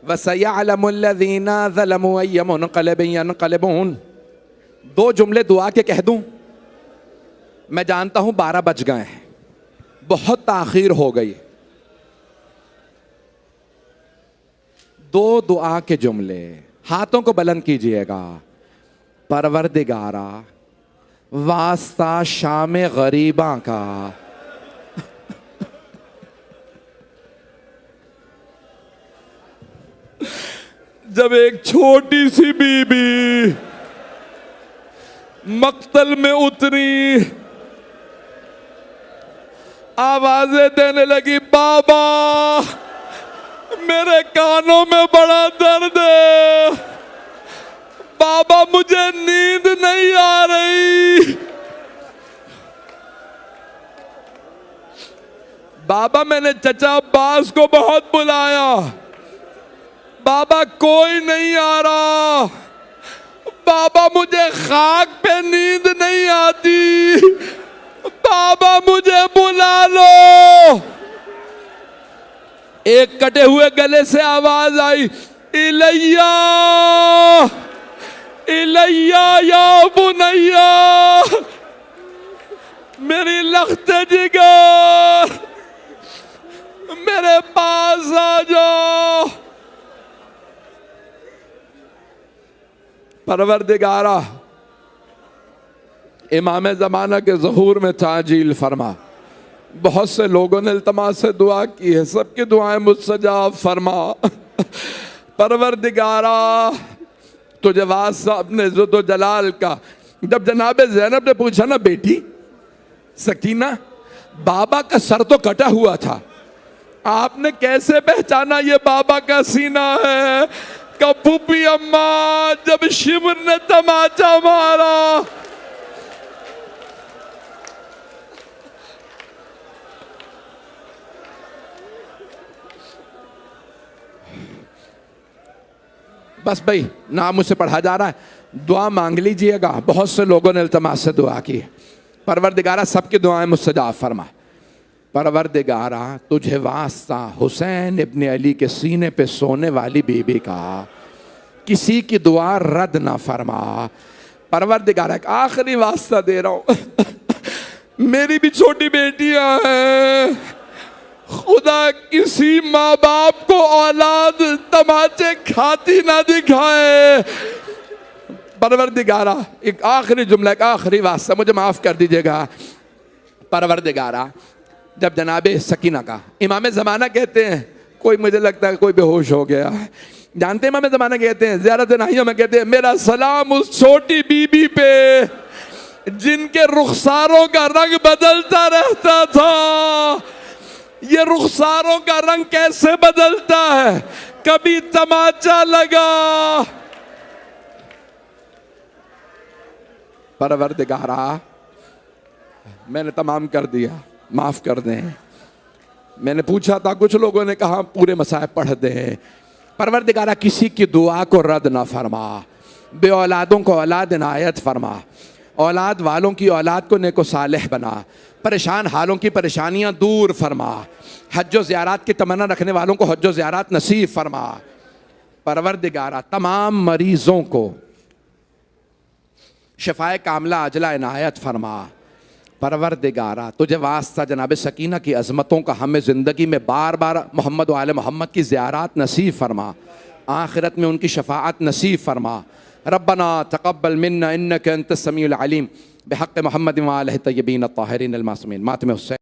वसयअलमुल्लज़ीना ज़लमू अय्य मुनक़लिबिन यनक़लिबून। 2 जुमले दुआ के कह दूं? मैं जानता हूं 12 बज गए हैं, बहुत ताख़ीर हो गई। 2 दुआ के जुमले, हाथों को बुलंद कीजिएगा। परवरदिगारा वास्ता शाम गरीबा का, जब एक छोटी सी बीबी मक्तल में उतरी, आवाजें देने लगी, बाबा मेरे कानों में बड़ा दर्द है, बाबा मुझे नींद नहीं आ रही। बाबा मैंने चचा अब्बास को बहुत बुलाया, बाबा कोई नहीं आ रहा, बाबा मुझे खाक पे नींद नहीं आती, बाबा मुझे बुला लो। एक कटे हुए गले से आवाज आई, इलैया इलैया या बुनैया, मेरी लख्ते जिगर मेरे पास आ जाओ। परवरदिगारा इमाम ज़माना के ज़हूर में ताजील फरमा। बहुत से लोगों ने इल्तमास से दुआ की है, सबकी दुआएं मुस्तजाब फरमा। परवरदिगारा तुझे वास्ता अपने इज़्ज़त व जलाल का। जब जनाब ज़ैनब ने पूछा ना, बेटी सकीना बाबा का सर तो कटा हुआ था, आपने कैसे पहचाना ये बाबा का सीना है? कपूपी अम्मा, जब शिमर ने तमाचा मारा, बस भाई नाम मुझसे पढ़ा जा रहा है, दुआ मांग लीजिएगा। बहुत से लोगों ने इल्तमास से दुआ की है। परवरदिगारा सबकी दुआएं मुस्तजाब फरमा। परवरदिगारा तुझे वास्ता हुसैन इब्ने अली के सीने पे सोने वाली बीबी का किसी की दुआ रद्द ना फरमा। परवरदिगारा एक आखिरी वास्ता दे रहा हूं, मेरी भी छोटी बेटियां हैं, खुदा किसी माँ बाप को औलाद तमाचे खाती ना दिखाए। परवरदिगारा, एक आखिरी जुमला, एक आखिरी वास्ता, मुझे माफ़ कर दीजिएगा। परवरदिगारा, जब जनाबे सकीना का इमाम ज़माना कहते हैं, कोई मुझे लगता है कोई बेहोश हो गया, जानते इमाम ज़माना कहते हैं, ज़ियारत नाहियों में कहते हैं, मेरा सलाम उस छोटी बीबी पे जिनके रुखसारों का रंग बदलता रहता था। ये रुखसारों का रंग कैसे बदलता है? कभी तमाचा लगा। परवरदिगारा, मैंने तमाम कर दिया, माफ कर दें। मैंने पूछा था, कुछ लोगों ने कहा पूरे मसाइब पढ़ दें। परवरदिगारा, किसी की दुआ को रद्द ना फरमा, बे औलादों को औलाद इनायत फरमा, औलाद वालों की औलाद को नेको सालेह बना, परेशान हालों की परेशानियां दूर फरमा, हज्जो ज़ियारत की तमन्ना रखने वालों को हज्जो ज़ियारत नसीब फरमा। परवरदिगारा, तमाम मरीज़ों को शफ़ाए कामला अजला इनायत फरमा। परवरदिगारा, तुझे वास्ता जनाब सकीना की अज़मतों का हमें ज़िंदगी में बार बार मोहम्मद व आले मोहम्मद की ज़ियारत नसीब फरमा, आखिरत में उनकी शफ़ाअत नसीब फरमा। रब्बना तक़ब्बल मिन्ना इन्नका अंतस समीउल अलीम, बिहक़्क़ि मोहम्मद व आलिहि तय्यबीन अत्ताहिरीन अल मासूमीन। मातम हुसैन।